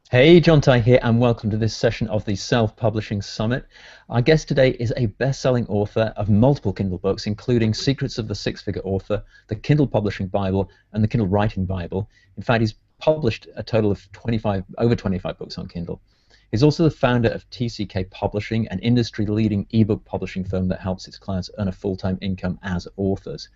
Hey, John Ty here, and welcome to this session of the Self-Publishing Summit. Our guest today is a best-selling author of multiple Kindle books, including Secrets of the Six-Figure Author, the Kindle Publishing Bible, and the Kindle Writing Bible. In fact, he's published a total of over 25 books on Kindle. He's also the founder of TCK Publishing, an industry-leading ebook publishing firm that helps its clients earn a full-time income as authors.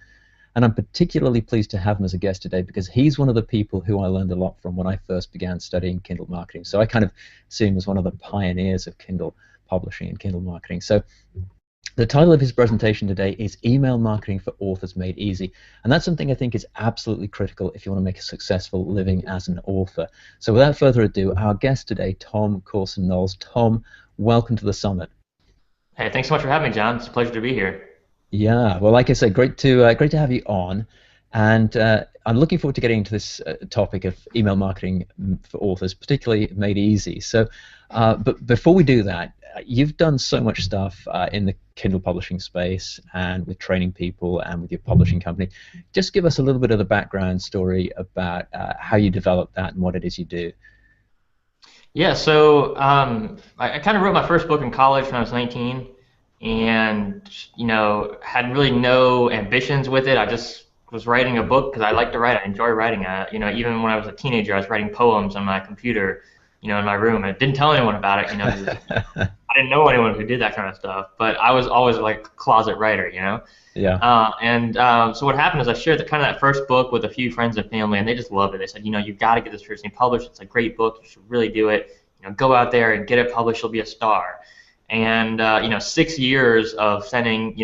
And I'm particularly pleased to have him as a guest today because he's one of the people who I learned a lot from when I first began studying Kindle marketing. So I kind of see him as one of the pioneers of Kindle publishing and Kindle marketing. So the title of his presentation today is Email Marketing for Authors Made Easy. And that's something I think is absolutely critical if you want to make a successful living as an author. So without further ado, our guest today, Tom Corson-Knowles. Tom, welcome to the summit. Hey, thanks so much for having me, John. It's a pleasure to be here. Yeah, well, like I said, great to have you on, and I'm looking forward to getting into this topic of email marketing for authors, particularly made easy. So, but before we do that, you've done so much stuff in the Kindle publishing space and with training people and with your publishing company. Just give us a little bit of the background story about how you developed that and what it is you do. Yeah, so I kind of wrote my first book in college when I was 19, and had really no ambitions with it. I just was writing a book because I like to write. I enjoy writing. Even when I was a teenager, I was writing poems on my computer, in my room. I didn't tell anyone about it, 'cause I didn't know anyone who did that kind of stuff. But I was always like a closet writer. Yeah. So what happened is I shared that first book with a few friends and family, and they just loved it. They said, you've got to get this traditionally published. It's a great book. You should really do it. Go out there and get it published. You'll be a star. And 6 years of sending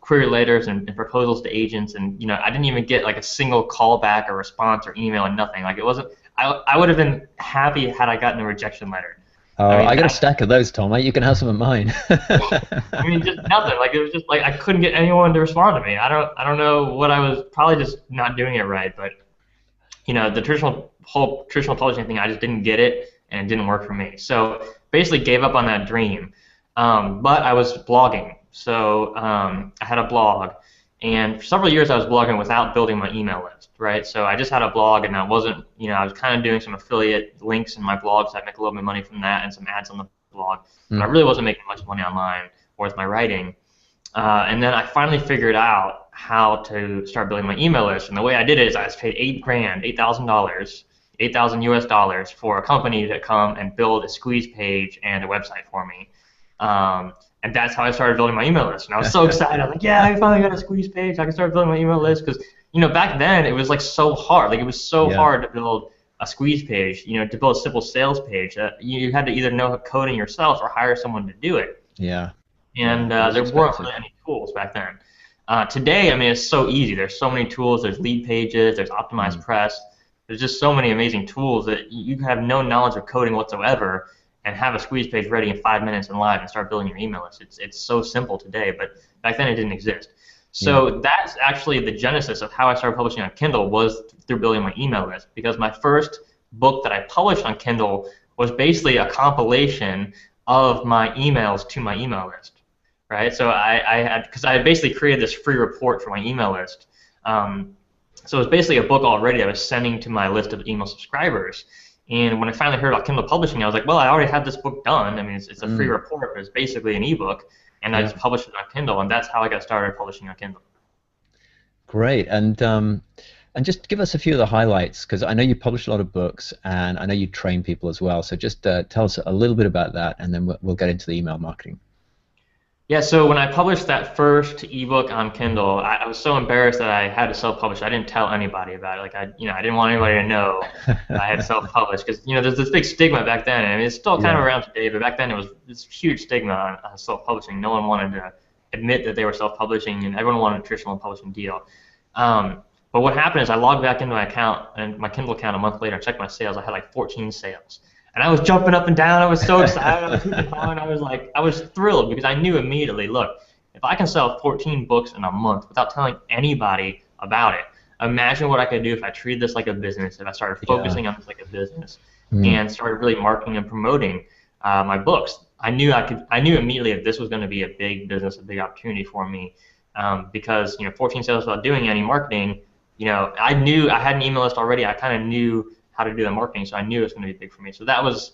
query letters and proposals to agents, and I didn't even get like a single callback or response or email and nothing. Like it wasn't. I would have been happy had I gotten a rejection letter. Oh, I mean, I got a stack of those, Tom. You can have some of mine. just nothing. Like it was just like I couldn't get anyone to respond to me. I don't know what I was, probably just not doing it right. But the whole traditional publishing thing, I just didn't get it, and it didn't work for me. So basically gave up on that dream. But I was blogging, so I had a blog, and for several years I was blogging without building my email list, right? So I just had a blog, and I wasn't, I was kind of doing some affiliate links in my blog, so I'd make a little bit of money from that and some ads on the blog. But I really wasn't making much money online or with my writing. And then I finally figured out how to start building my email list, and the way I did it is I was paid $8,000, $8,000 for a company to come and build a squeeze page and a website for me. And that's how I started building my email list. And I was so excited. I was like, yeah, I finally got a squeeze page. I can start building my email list. Because, back then it was like so hard. Like it was so hard to build a squeeze page, to build a simple sales page. You had to either know coding yourself or hire someone to do it. Yeah. And there weren't really any tools back then. Today, I mean, it's so easy. There's so many tools. There's lead pages. There's optimized press. There's just so many amazing tools that you have no knowledge of coding whatsoever and have a squeeze page ready in 5 minutes and live and start building your email list. It's so simple today, but back then it didn't exist. So that's actually the genesis of how I started publishing on Kindle, was through building my email list, because my first book that I published on Kindle was basically a compilation of my emails to my email list, right? So because I had basically created this free report for my email list. So it was basically a book already I was sending to my list of email subscribers. And when I finally heard about Kindle publishing, I was like, well, I already have this book done. I mean, it's a free report, but it's basically an ebook, and I just published it on Kindle, and that's how I got started publishing on Kindle. Great, and just give us a few of the highlights, because I know you publish a lot of books, and I know you train people as well. So just tell us a little bit about that, and then we'll get into the email marketing. Yeah, so when I published that first ebook on Kindle, I was so embarrassed that I had to self-publish. I didn't tell anybody about it. Like I didn't want anybody to know I had self-published, because there's this big stigma back then. I mean, it's still kind of around today, but back then it was this huge stigma on self-publishing. No one wanted to admit that they were self-publishing, and everyone wanted a traditional publishing deal. But what happened is I logged back into my account, and my Kindle account a month later, and checked my sales. I had like 14 sales. And I was jumping up and down. I was so excited. I was hooping and hollering. I was thrilled, because I knew immediately, look, if I can sell 14 books in a month without telling anybody about it, imagine what I could do if I treated this like a business, if I started focusing on this like a business, and started really marketing and promoting my books. I knew immediately that this was going to be a big business, a big opportunity for me, because 14 sales without doing any marketing. I knew I had an email list already. I kind of knew how to do the marketing. So I knew it was going to be big for me. So that was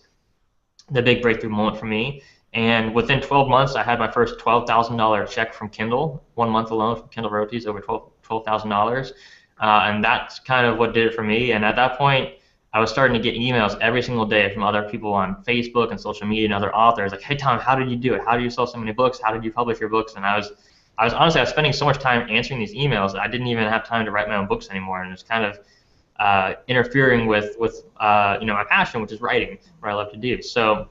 the big breakthrough moment for me. And within 12 months, I had my first $12,000 check from Kindle, 1 month alone from Kindle royalties, over $12,000. And that's kind of what did it for me. And at that point, I was starting to get emails every single day from other people on Facebook and social media and other authors like, hey, Tom, how did you do it? How do you sell so many books? How did you publish your books? And I was honestly, I was spending so much time answering these emails that I didn't even have time to write my own books anymore. And it was kind of interfering with my passion, which is writing, what I love to do. So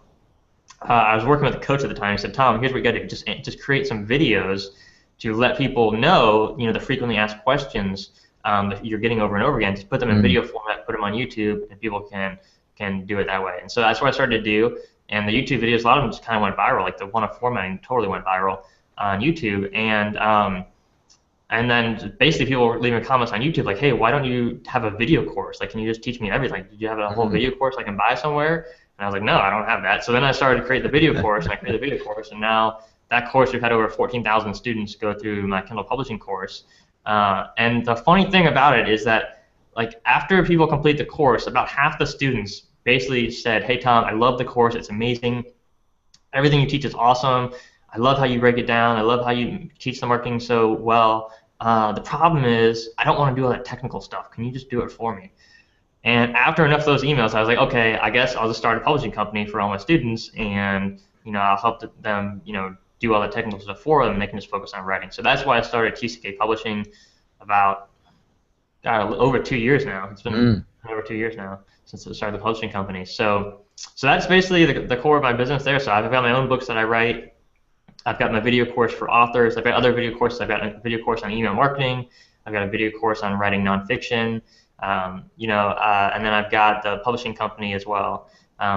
I was working with a coach at the time. He said, Tom, here's what you got to do. Just create some videos to let people know, the frequently asked questions that you're getting over and over again. Just put them in video format, put them on YouTube, and people can do it that way. And so that's what I started to do. And the YouTube videos, a lot of them just kind of went viral. Like the one of formatting totally went viral on YouTube. And then basically people were leaving comments on YouTube like, hey, why don't you have a video course? Like, can you just teach me everything? Did you have a whole video course I can buy somewhere? And I was like, no, I don't have that. So then I started to create the video course, and I created the video course, and now that course, we've had over 14,000 students go through my Kindle publishing course. And the funny thing about it is that, like, after people complete the course, about half the students basically said, hey, Tom, I love the course. It's amazing. Everything you teach is awesome. I love how you break it down. I love how you teach the marketing so well. The problem is I don't want to do all that technical stuff. Can you just do it for me? And after enough of those emails, I was like, okay, I guess I'll just start a publishing company for all my students, and I'll help them, do all the technical stuff for them, and they can just focus on writing. So that's why I started TCK Publishing about over 2 years now. It's been over 2 years now since I started the publishing company. So that's basically the core of my business there. So I've got my own books that I write. I've got my video course for authors. I've got other video courses. I've got a video course on email marketing. I've got a video course on writing nonfiction. And then I've got the publishing company as well.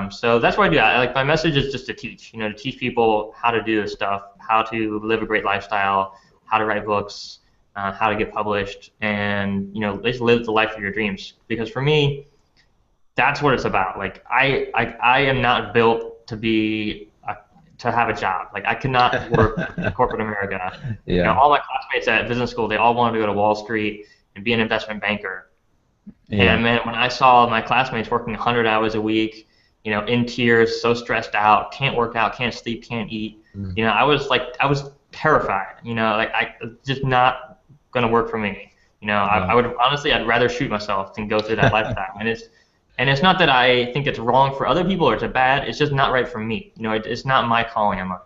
So that's what I do. Like, my message is just to teach. To teach people how to do this stuff, how to live a great lifestyle, how to write books, how to get published, and basically live the life of your dreams. Because for me, that's what it's about. Like, I am not built to have a job. Like, I could not work in corporate America. Yeah. All my classmates at business school, they all wanted to go to Wall Street and be an investment banker. Yeah. And man, when I saw my classmates working 100 hours a week, in tears, so stressed out, can't work out, can't sleep, can't eat, I was terrified. I just not gonna work for me. I would honestly, I'd rather shoot myself than go through that lifestyle. And it's not that I think it's wrong for other people or it's bad. It's just not right for me. It's not my calling in life.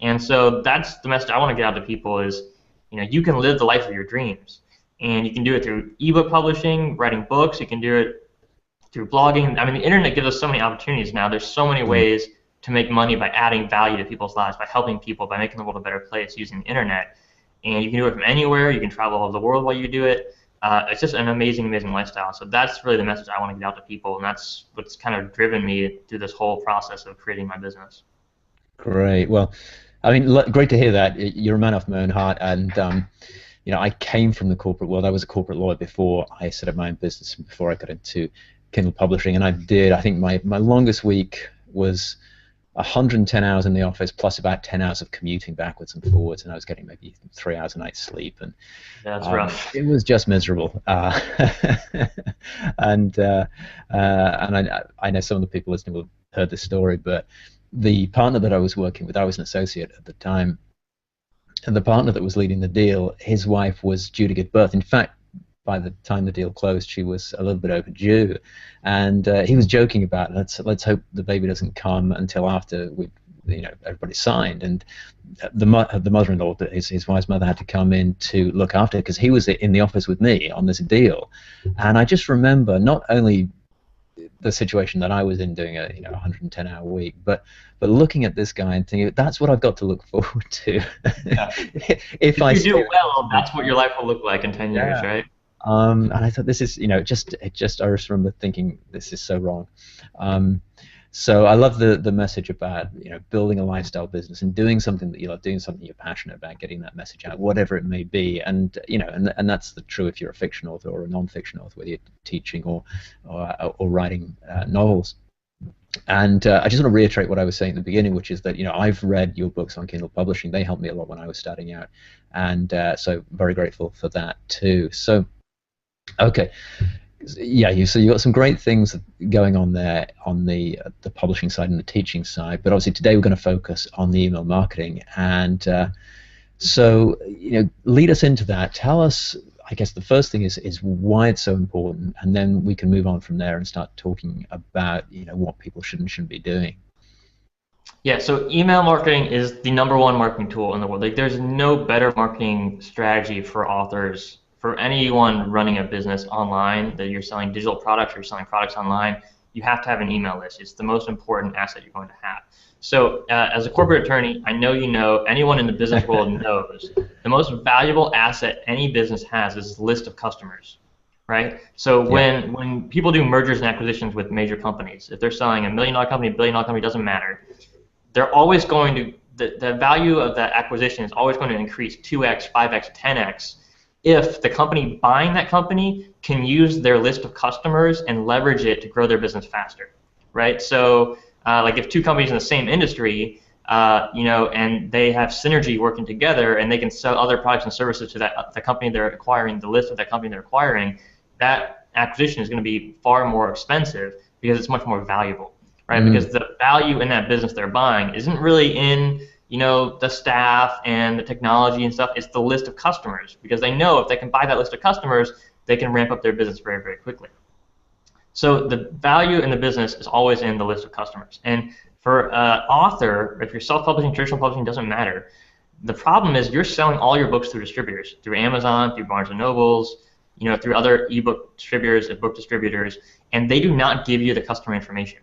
And so that's the message I want to get out to people is, you can live the life of your dreams. And you can do it through ebook publishing, writing books. You can do it through blogging. I mean, the internet gives us so many opportunities now. There's so many ways to make money by adding value to people's lives, by helping people, by making the world a better place using the internet. And you can do it from anywhere. You can travel all over the world while you do it. It's just an amazing, amazing lifestyle. So that's really the message I want to get out to people, and that's what's kind of driven me through this whole process of creating my business. Great. Well, I mean, great to hear that. You're a man after my own heart, and I came from the corporate world. I was a corporate lawyer before I set up my own business, before I got into Kindle publishing, and I think my longest week was 110 hours in the office plus about 10 hours of commuting backwards and forwards, and I was getting maybe 3 hours a night's sleep, and that's rough. It was just miserable. And I know some of the people listening will have heard this story, but the partner that I was working with, I was an associate at the time, and the partner that was leading the deal, his wife was due to give birth. In fact, by the time the deal closed, she was a little bit overdue, and he was joking about, let's hope the baby doesn't come until after everybody signed. And the mother-in-law, his wife's mother, had to come in to look after her because he was in the office with me on this deal. And I just remember not only the situation that I was in, doing a 110-hour week, but looking at this guy and thinking, that's what I've got to look forward to. Yeah. if you do well, that's what your life will look like in 10 years, right? And I thought, this is, I just remember thinking, this is so wrong. So I love the message about, building a lifestyle business and doing something that you love, doing something you're passionate about, getting that message out, whatever it may be. And, and that's true if you're a fiction author or a non-fiction author, whether you're teaching or writing novels. And I just want to reiterate what I was saying at the beginning, which is that, I've read your books on Kindle publishing. They helped me a lot when I was starting out. And so very grateful for that too. So, okay. Yeah, so you got some great things going on there on the publishing side and the teaching side, but obviously today we're going to focus on the email marketing. And so, lead us into that. Tell us, I guess the first thing is why it's so important, and then we can move on from there and start talking about what people should and shouldn't be doing. Yeah, so email marketing is the #1 marketing tool in the world. Like, there's no better marketing strategy for authors, for anyone running a business online, that you're selling digital products or you're selling products online. You have to have an email list. It's the most important asset you're going to have. So, as a corporate attorney, I know anyone in the business world knows the most valuable asset any business has is a list of customers, right? So when people do mergers and acquisitions with major companies, if they're selling $1 million company, $1 billion company, doesn't matter. They're always going to, the value of that acquisition is always going to increase 2x, 5x, 10x if the company buying that company can use their list of customers and leverage it to grow their business faster, right? So like if two companies in the same industry, and they have synergy working together and they can sell other products and services to the company they're acquiring, the list of that company they're acquiring, that acquisition is going to be far more expensive because it's much more valuable. Right, because the value in that business they're buying isn't really in, the staff and the technology and stuff. It's the list of customers, because they know if they can buy that list of customers, they can ramp up their business very, very quickly. So the value in the business is always in the list of customers. And for an author, if you're self-publishing, traditional publishing, doesn't matter. The problem is you're selling all your books through distributors, through Amazon, through Barnes & Nobles, through other ebook distributors and book distributors, and they do not give you the customer information.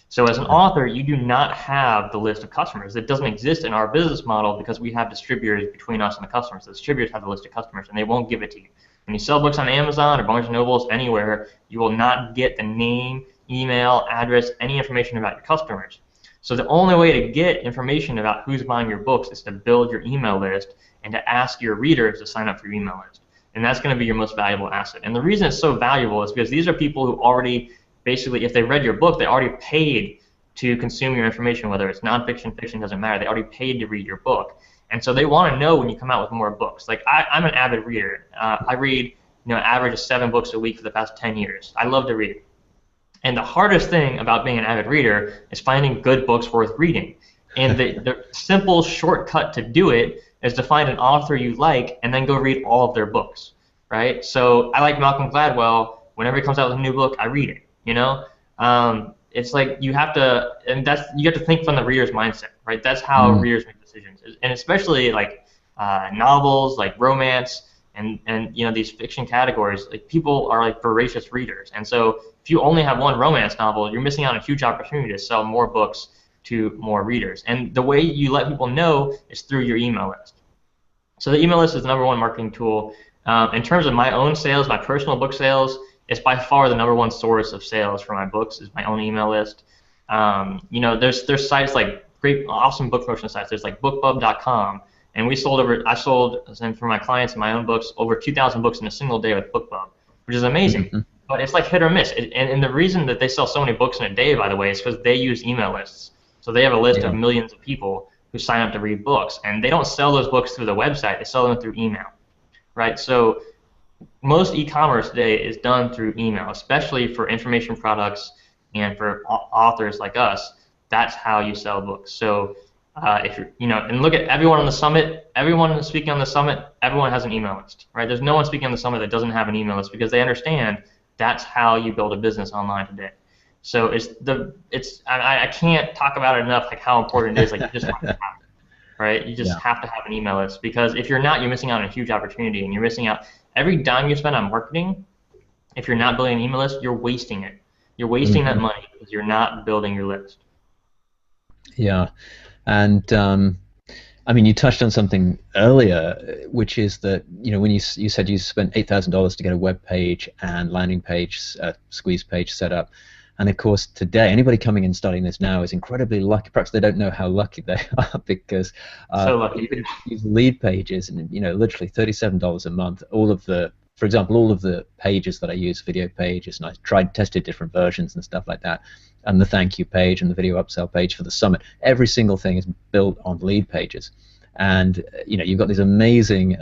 So as an author, you do not have the list of customers. It doesn't exist in our business model because we have distributors between us and the customers. The distributors have the list of customers, and they won't give it to you. When you sell books on Amazon or Barnes & Nobles, anywhere, you will not get the name, email, address, any information about your customers. So the only way to get information about who's buying your books is to build your email list and to ask your readers to sign up for your email list. And that's going to be your most valuable asset. And the reason it's so valuable is because these are people who already, basically, if they read your book, they already paid to consume your information, whether it's nonfiction, fiction, doesn't matter. They already paid to read your book. And so they want to know when you come out with more books. Like, I'm an avid reader. I read, an average of 7 books a week for the past 10 years. I love to read. And the hardest thing about being an avid reader is finding good books worth reading. And the simple shortcut to do it is to find an author you like and then go read all of their books, right? So I like Malcolm Gladwell. Whenever he comes out with a new book, I read it. It's like you have to think from the reader's mindset, right? That's how readers make decisions, and especially like novels, like romance, and these fiction categories. Like, people are like voracious readers, and so if you only have one romance novel, you're missing out on a huge opportunity to sell more books to more readers. And the way you let people know is through your email list. So the email list is the #1 marketing tool. In terms of my own sales, my personal book sales, it's by far the #1 source of sales for my books is my own email list. There's sites like great, awesome book promotion sites. There's like BookBub.com, and I sold, and for my clients and my own books, over 2,000 books in a single day with BookBub, which is amazing. Mm-hmm. But it's like hit or miss. And the reason that they sell so many books in a day, by the way, is because they use email lists. So they have a list of millions of people who sign up to read books, and they don't sell those books through the website. They sell them through email, right? So most e-commerce today is done through email, especially for information products and for authors like us. That's how you sell books. So if you're, and look at everyone on the summit, everyone speaking on the summit, everyone has an email list, right? There's no one speaking on the summit that doesn't have an email list, because they understand that's how you build a business online today. So I can't talk about it enough, like how important it is. Like, you just have to have it, right? You just have to have an email list, because if you're not, you're missing out on a huge opportunity, and you're missing out. Every dime you spend on marketing, if you're not building an email list, you're wasting it. You're wasting that money because you're not building your list. Yeah, and you touched on something earlier, which is that when you said you spent $8,000 to get a web page and landing page, squeeze page set up, and of course today anybody coming in starting this now is incredibly lucky. Perhaps they don't know how lucky they are, because so lucky. You can use lead pages, and literally $37 a month. For example, all of the pages that I use, video pages, and I tested different versions and stuff like that, and the thank you page and the video upsell page for the summit, every single thing is built on lead pages. and you've got these amazing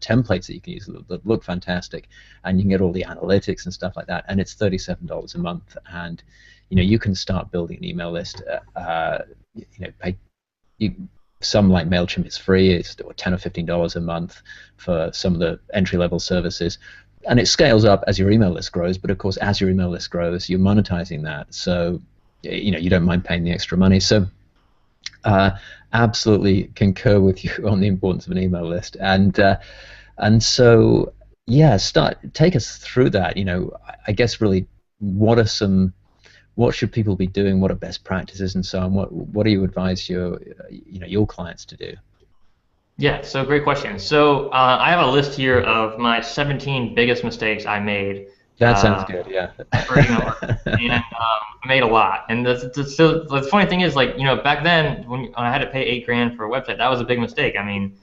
templates that you can use that look fantastic, and you can get all the analytics and stuff like that, and it's $37 a month, and you can start building an email list. Pay some, like MailChimp, it's free. It's $10 or $15 a month for some of the entry-level services. And it scales up as your email list grows, but of course, as your email list grows, you're monetizing that. So, you don't mind paying the extra money. So, absolutely concur with you on the importance of an email list. And so, yeah, take us through that. I guess really, what should people be doing? What are best practices and so on? What do you advise your clients to do? Yeah, so great question. So I have a list here of my 17 biggest mistakes I made. That sounds good, yeah. And I made a lot. And the funny thing is, back then when I had to pay $8,000 for a website, that was a big mistake. I mean,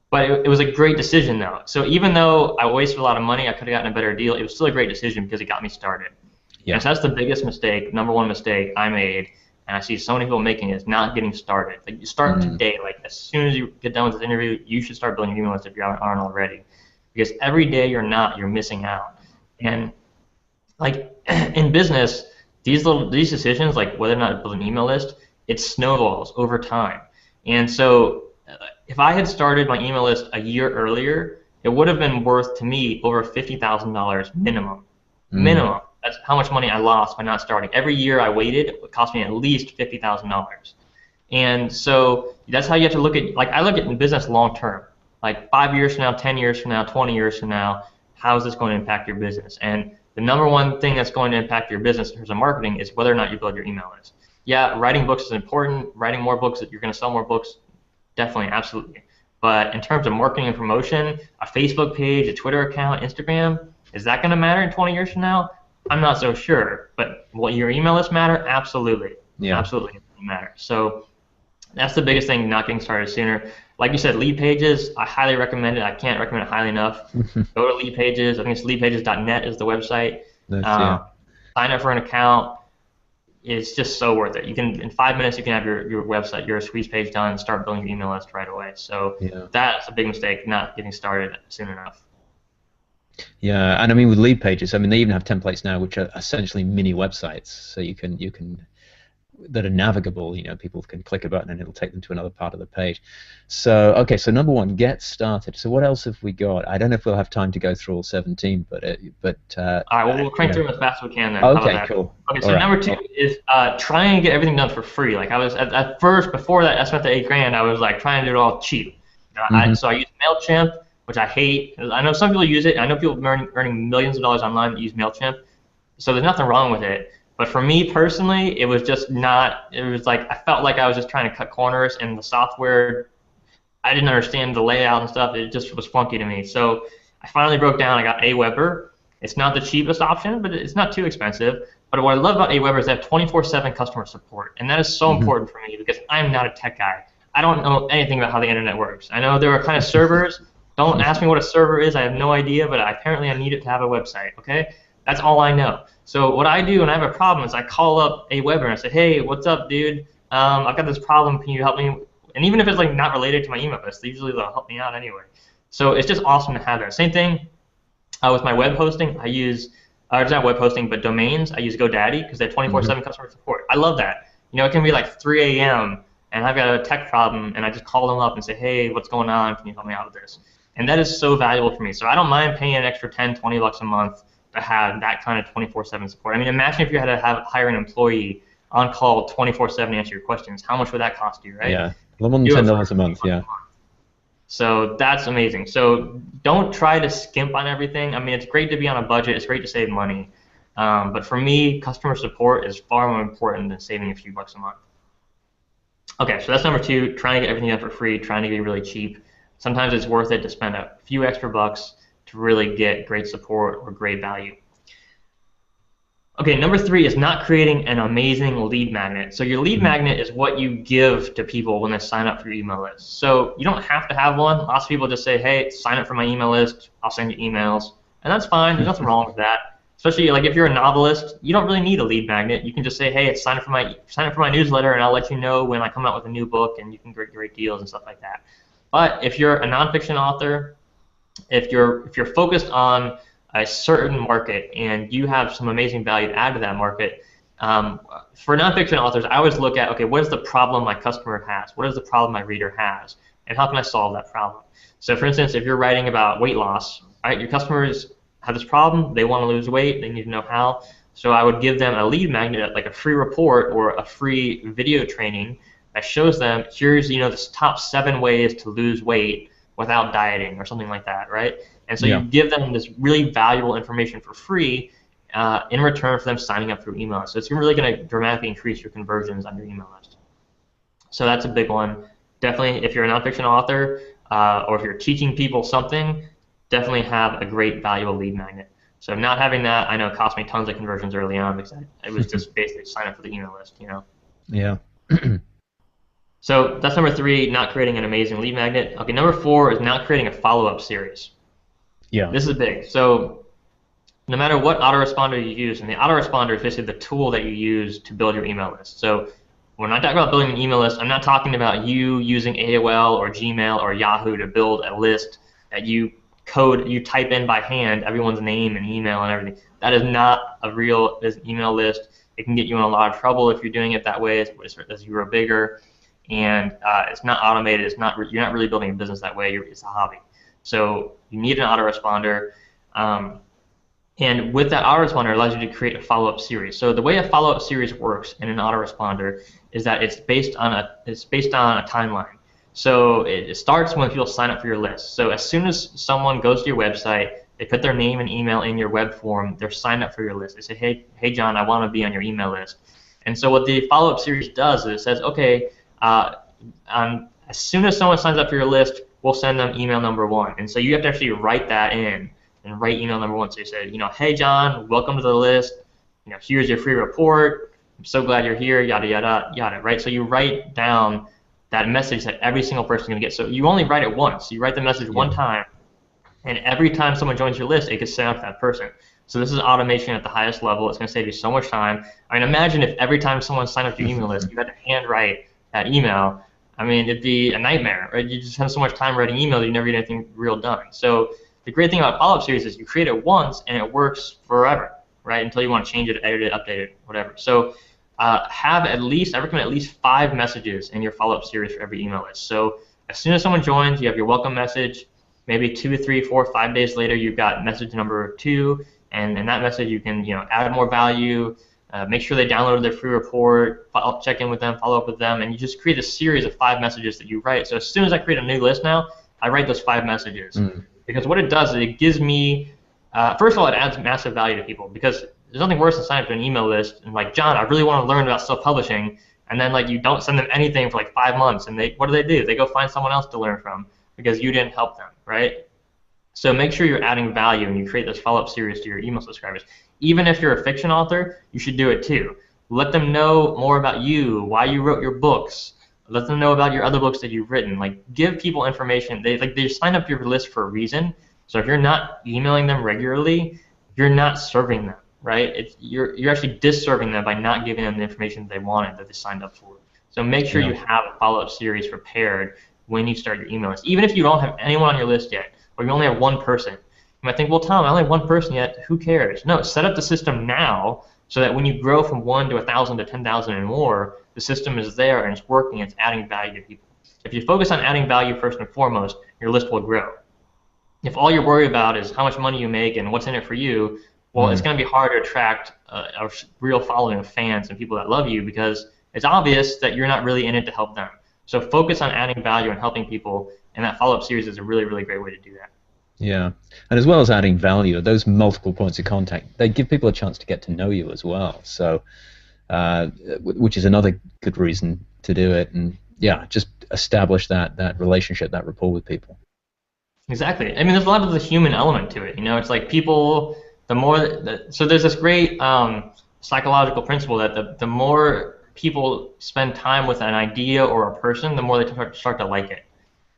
but it was a great decision though. So even though I wasted a lot of money, I could have gotten a better deal. It was still a great decision because it got me started. Yeah. And so that's the biggest mistake, number one mistake I made, and I see so many people making it, is not getting started. Like, you start today. Like, as soon as you get done with this interview, you should start building your email list if you aren't already. Because every day you're missing out. And like in business, these decisions, like whether or not to build an email list, it snowballs over time. And so if I had started my email list a year earlier, it would have been worth to me over $50,000 minimum. Minimum. That's how much money I lost by not starting. Every year I waited, it cost me at least $50,000. And so that's how you have to look at, like, I look at in business long term. Like 5 years from now, 10 years from now, 20 years from now, how is this going to impact your business? And the number one thing that's going to impact your business in terms of marketing is whether or not you build your email list. Yeah, writing books is important. Writing more books, that you're going to sell more books, definitely, absolutely. But in terms of marketing and promotion, a Facebook page, a Twitter account, Instagram, is that going to matter in 20 years from now? I'm not so sure, but will your email list matter? Absolutely. Yeah. Absolutely, it will matter. So that's the biggest thing, not getting started sooner. Like you said, lead pages, I highly recommend it. I can't recommend it highly enough. Go to lead pages. I think it's leadpages.net is the website. Sign up for an account. It's just so worth it. You can, in 5 minutes, you can have your website, your squeeze page done, and start building your email list right away. So that's a big mistake, not getting started soon enough. Yeah, and I mean with lead pages, I mean they even have templates now which are essentially mini websites, so you can that are navigable. People can click a button and it'll take them to another part of the page. So okay, so number one, get started. So what else have we got? I don't know if we'll have time to go through all 17, but all right, well, we'll crank through them as fast as we can then. Okay, cool. Okay, so number two is try and get everything done for free. Like I was at first, before that I spent the $8,000, I was like trying to do it all cheap. So I used MailChimp, which I hate. I know some people use it. I know people earning millions of dollars online that use MailChimp. So there's nothing wrong with it. But for me personally, it was just not, it was like, I felt like I was just trying to cut corners, and the software, I didn't understand the layout and stuff. It just was funky to me. So I finally broke down. I got Aweber. It's not the cheapest option, but it's not too expensive. But what I love about Aweber is they have 24/7 customer support. And that is so important for me because I'm not a tech guy. I don't know anything about how the internet works. I know there are kind of servers. Don't ask me what a server is. I have no idea, but apparently I need it to have a website, okay? That's all I know. So what I do when I have a problem is I call up Aweber and I say, hey, what's up, dude? I've got this problem. Can you help me? And even if it's like not related to my email list, usually they'll help me out anyway. So it's just awesome to have that. Same thing with my web hosting. I use, it's not web hosting, but domains. I use GoDaddy because they have 24/7 customer support. I love that. It can be like 3 a.m. and I've got a tech problem, and I just call them up and say, hey, what's going on? Can you help me out with this? And that is so valuable for me. So I don't mind paying an extra $10, $20 a month to have that kind of 24/7 support. I mean, imagine if you had to hire an employee on call 24/7 to answer your questions. How much would that cost you, right? Yeah, a little more than $10 a month, yeah. So that's amazing. So don't try to skimp on everything. I mean, it's great to be on a budget. It's great to save money. But for me, customer support is far more important than saving a few bucks a month. Okay, so that's number two, trying to get everything done for free, trying to be really cheap. Sometimes it's worth it to spend a few extra bucks to really get great support or great value. Okay, number three is not creating an amazing lead magnet. So your lead magnet is what you give to people when they sign up for your email list. So you don't have to have one. Lots of people just say, hey, sign up for my email list, I'll send you emails. And that's fine, there's nothing wrong with that. especially like if you're a novelist, you don't really need a lead magnet. You can just say, hey, sign up for my newsletter, and I'll let you know when I come out with a new book, and you can get great deals and stuff like that. But if you're a nonfiction author, if you're focused on a certain market and you have some amazing value to add to that market, for nonfiction authors, I always look at, okay, what is the problem my customer has? What is the problem my reader has? And how can I solve that problem? So for instance, if you're writing about weight loss, right, your customers have this problem, they want to lose weight, they need to know how. So I would give them a lead magnet, like a free report or a free video training that shows them, here's the top 7 ways to lose weight without dieting or something like that, right? And so you give them this really valuable information for free in return for them signing up through email. So it's really going to dramatically increase your conversions on your email list. So that's a big one. Definitely, if you're a nonfiction author or if you're teaching people something, definitely have a great valuable lead magnet. So not having that, I know, cost me tons of conversions early on because it was just basically sign up for the email list, Yeah. So that's number 3, not creating an amazing lead magnet. Okay, number 4 is not creating a follow-up series. Yeah. This is big. So no matter what autoresponder you use, and the autoresponder is basically the tool that you use to build your email list. So when I talk about building an email list, I'm not talking about you using AOL or Gmail or Yahoo to build a list that you type in by hand everyone's name and email and everything. That is not a real email list. It can get you in a lot of trouble if you're doing it that way as you grow bigger. And it's not automated. You're not really building a business that way. It's a hobby. So you need an autoresponder. And with that autoresponder, it allows you to create a follow-up series. So the way a follow-up series works in an autoresponder is that it's based on a timeline. So it starts when people sign up for your list. So as soon as someone goes to your website, they put their name and email in your web form, they're signed up for your list. They say, hey John, I want to be on your email list. And so what the follow-up series does is it says, okay, as soon as someone signs up for your list, we'll send them email number 1. And so you have to actually write that in and write email number 1. So you say, hey John, welcome to the list. Here's your free report. I'm so glad you're here. Yada yada yada. Right. So you write down that message that every single person is going to get. So you only write it once. You write the message one time, and every time someone joins your list, it gets sent out to that person. So this is automation at the highest level. It's going to save you so much time. I mean, imagine if every time someone signed up to your email list, you had to handwrite that email. I mean, it'd be a nightmare, right? You just have so much time writing emails, you never get anything real done. So the great thing about follow-up series is you create it once, and it works forever, right? Until you want to change it, edit it, update it, whatever. So I recommend at least 5 messages in your follow-up series for every email list. So as soon as someone joins, you have your welcome message. Maybe 2, 3, 4, 5 days later, you've got message number 2, and in that message you can add more value, make sure they downloaded their free report, check in with them, follow up with them, and you just create a series of 5 messages that you write. So as soon as I create a new list now, I write those 5 messages. Because what it does is it gives me, first of all, it adds massive value to people, because there's nothing worse than signing up to an email list and like, John, I really want to learn about self-publishing, and then like you don't send them anything for like 5 months, and what do? They go find someone else to learn from because you didn't help them, right? So make sure you're adding value and you create this follow-up series to your email subscribers. Even if you're a fiction author, you should do it too. Let them know more about you, why you wrote your books. Let them know about your other books that you've written. Like, give people information. They sign up your list for a reason. So if you're not emailing them regularly, you're not serving them, right? You're actually disserving them by not giving them the information they wanted that they signed up for. So make sure you have a follow-up series prepared when you start your email list. Even if you don't have anyone on your list yet, or you only have 1 person, you might think, well, Tom, I only have 1 person yet. Who cares? No, set up the system now so that when you grow from 1 to 1,000 to 10,000 and more, the system is there and it's working, it's adding value to people. If you focus on adding value first and foremost, your list will grow. If all you're worried about is how much money you make and what's in it for you, well, it's going to be hard to attract a real following of fans and people that love you, because it's obvious that you're not really in it to help them. So focus on adding value and helping people, and that follow-up series is a really, really great way to do that. Yeah, and as well as adding value, those multiple points of contact, they give people a chance to get to know you as well. So, which is another good reason to do it, and yeah, just establish that relationship, that rapport with people. Exactly. I mean, there's a lot of the human element to it. It's like people, so there's this great psychological principle that the more people spend time with an idea or a person, the more they start to like it.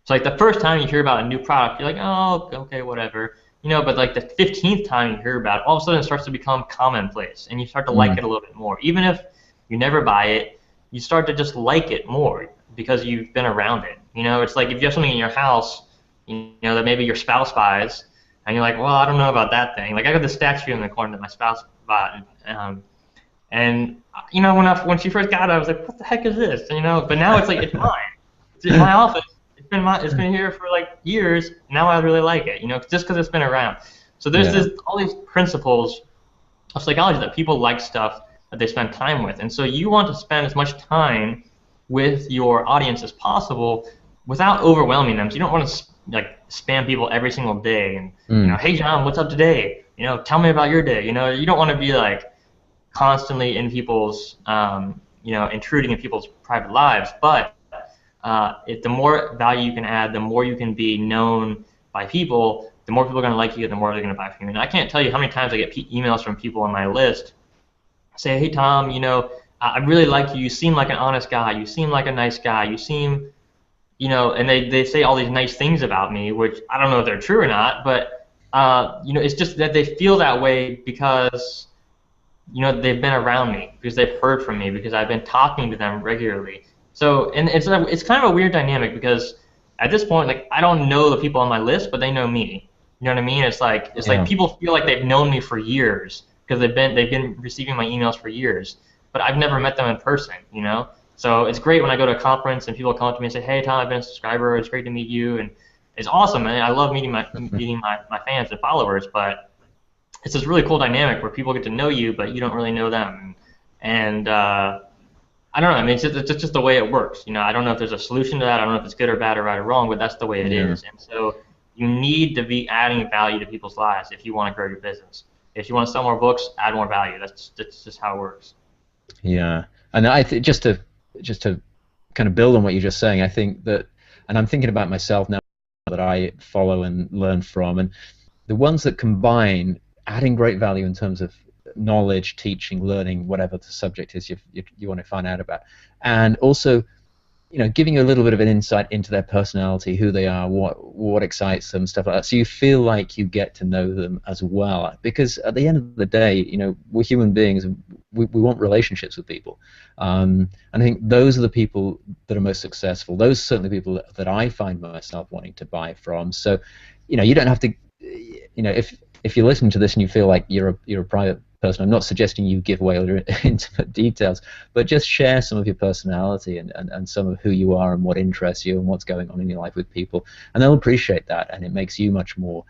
So like the first time you hear about a new product, you're like, oh, okay, whatever. but like the 15th time you hear about it, all of a sudden it starts to become commonplace, and you start to like Mm. it a little bit more. Even if you never buy it, you start to just like it more because you've been around it. It's like if you have something in your house, that maybe your spouse buys, and you're like, well, I don't know about that thing. Like I got this statue in the corner that my spouse bought, and when she first got it, I was like, what the heck is this? But now it's like it's mine. It's in my office. It's been here for like years. Now I really like it. Just because it's been around. So there's Yeah. all these principles of psychology that people like stuff that they spend time with, and so you want to spend as much time with your audience as possible without overwhelming them. So you don't want to like spam people every single day and Mm. hey John, what's up today? Tell me about your day. You don't want to be like constantly in people's intruding in people's private lives, but the more value you can add, the more you can be known by people, the more people are going to like you, the more they're going to buy from you. And I can't tell you how many times I get emails from people on my list say, hey Tom, I really like you. You seem like an honest guy. You seem like a nice guy. You seem, and they say all these nice things about me, which I don't know if they're true or not, but it's just that they feel that way because they've been around me, because they've heard from me, because I've been talking to them regularly. So, and it's kind of a weird dynamic because at this point, like I don't know the people on my list, but they know me. You know what I mean? It's like Yeah. people feel like they've known me for years because they've been receiving my emails for years, but I've never met them in person. So it's great when I go to a conference and people come up to me and say, hey Tom, I've been a subscriber. It's great to meet you, and it's awesome, man. I love meeting my fans and followers, but it's this really cool dynamic where people get to know you, but you don't really know them. And I don't know. I mean, it's just the way it works. I don't know if there's a solution to that. I don't know if it's good or bad or right or wrong, but that's the way it Yeah. is. And so you need to be adding value to people's lives if you want to grow your business. If you want to sell more books, add more value. That's just how it works. Yeah. And just to kind of build on what you're just saying, I think that, and I'm thinking about myself now that I follow and learn from, and the ones that combine adding great value in terms of knowledge, teaching, learning, whatever the subject is you want to find out about, and also giving you a little bit of an insight into their personality, who they are, what excites them, stuff like that. So you feel like you get to know them as well. Because at the end of the day, we're human beings. We want relationships with people. And I think those are the people that are most successful. Those are certainly people that I find myself wanting to buy from. So, you don't have to, if you're listening to this and you feel like you're a private person, I'm not suggesting you give away all your intimate details, but just share some of your personality and some of who you are and what interests you and what's going on in your life with people, and they'll appreciate that, and it makes you much more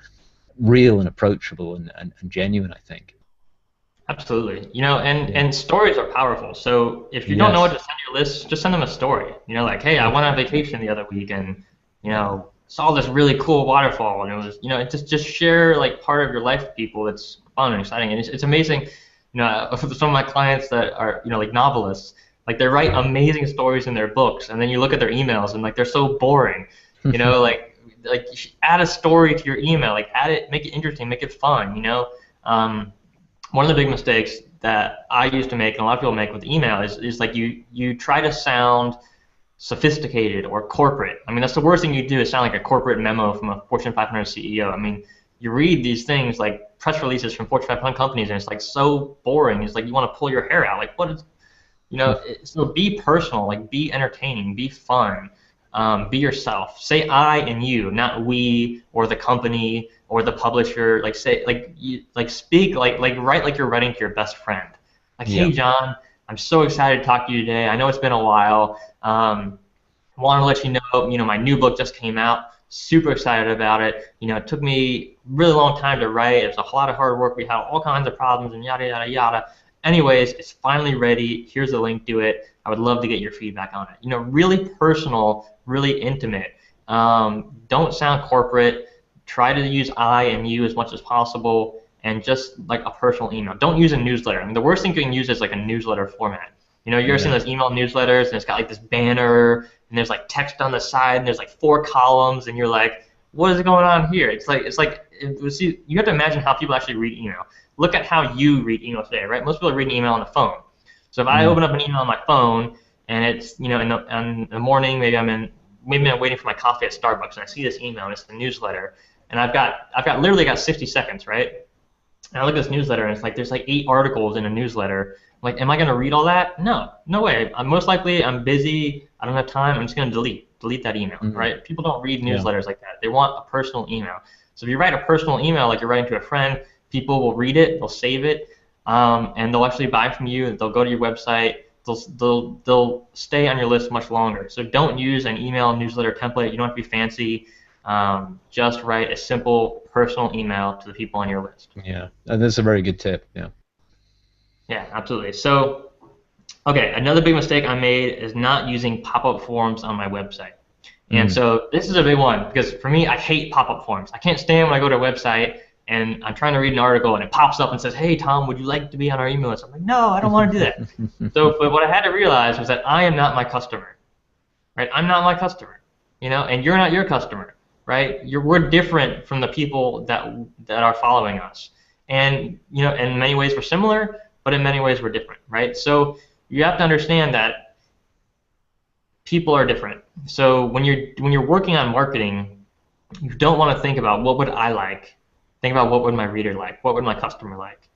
real and approachable and genuine, I think. Absolutely. And Yeah. stories are powerful. So if you don't know what Yes. to send your list, just send them a story. Like, hey, I Yeah. went on vacation the other week and Yeah. saw this really cool waterfall, and it was just share like part of your life with people that's fun and exciting. And it's amazing. Some of my clients that are like novelists, like they write amazing stories in their books, and then you look at their emails and like they're so boring. Like you should add a story to your email, like add it, make it interesting, make it fun. Um, One of the big mistakes that I used to make and a lot of people make with email is like you try to sound sophisticated or corporate. I mean, that's the worst thing you do is sound like a corporate memo from a Fortune 500 CEO. I mean, you read these things like press releases from Fortune 500 companies and it's like so boring. It's like you want to pull your hair out. Like what is, so be personal, like be entertaining, be fun, be yourself. Say I and you, not we or the company or the publisher. Like say like speak like write like you're writing to your best friend. Like Yeah. hey John, I'm so excited to talk to you today. I know it's been a while. Want to let you know my new book just came out. Super excited about it. It took me a really long time to write. It was a lot of hard work. We had all kinds of problems and yada yada yada. Anyways, it's finally ready. Here's a link to it. I would love to get your feedback on it. Really personal, really intimate. Don't sound corporate. Try to use I and you as much as possible, and just like a personal email. Don't use a newsletter. I mean, the worst thing you can use is like a newsletter format. You ever seen Yeah. those email newsletters, and it's got like this banner, and there's like text on the side, and there's like 4 columns, and you're like, what is going on here? See, you have to imagine how people actually read email. Look at how you read email today, right? Most people are reading email on the phone. So if I Mm. open up an email on my phone, and it's in the morning, maybe I'm waiting for my coffee at Starbucks, and I see this email, and it's the newsletter, and I've literally got 60 seconds, right? And I look at this newsletter, and it's like there's like 8 articles in a newsletter. I'm like, am I going to read all that? No, no way. Most likely, I'm busy. I don't have time. I'm just going to delete that email, right? People don't read newsletters like that. They want a personal email. So if you write a personal email like you're writing to a friend, people will read it, they'll save it, and they'll actually buy from you. They'll go to your website. They'll stay on your list much longer. So don't use an email newsletter template. You don't have to be fancy. Just write a simple personal email to the people on your list. Yeah, and that's a very good tip. Yeah. Yeah, absolutely. So, okay, another big mistake I made is not using pop-up forms on my website. And so this is a big one because for me, I hate pop-up forms. I can't stand when I go to a website and I'm trying to read an article and it pops up and says, "Hey, Tom, would you like to be on our email list?" I'm like, no, I don't want to do that. But what I had to realize was that I am not my customer, right? I'm not my customer, and you're not your customer, right? We're different from the people that are following us. And, in many ways we're similar, but in many ways we're different, right? So you have to understand that people are different. So when you're working on marketing, you don't want to think about what would I like. Think about what would my reader like, what would my customer like.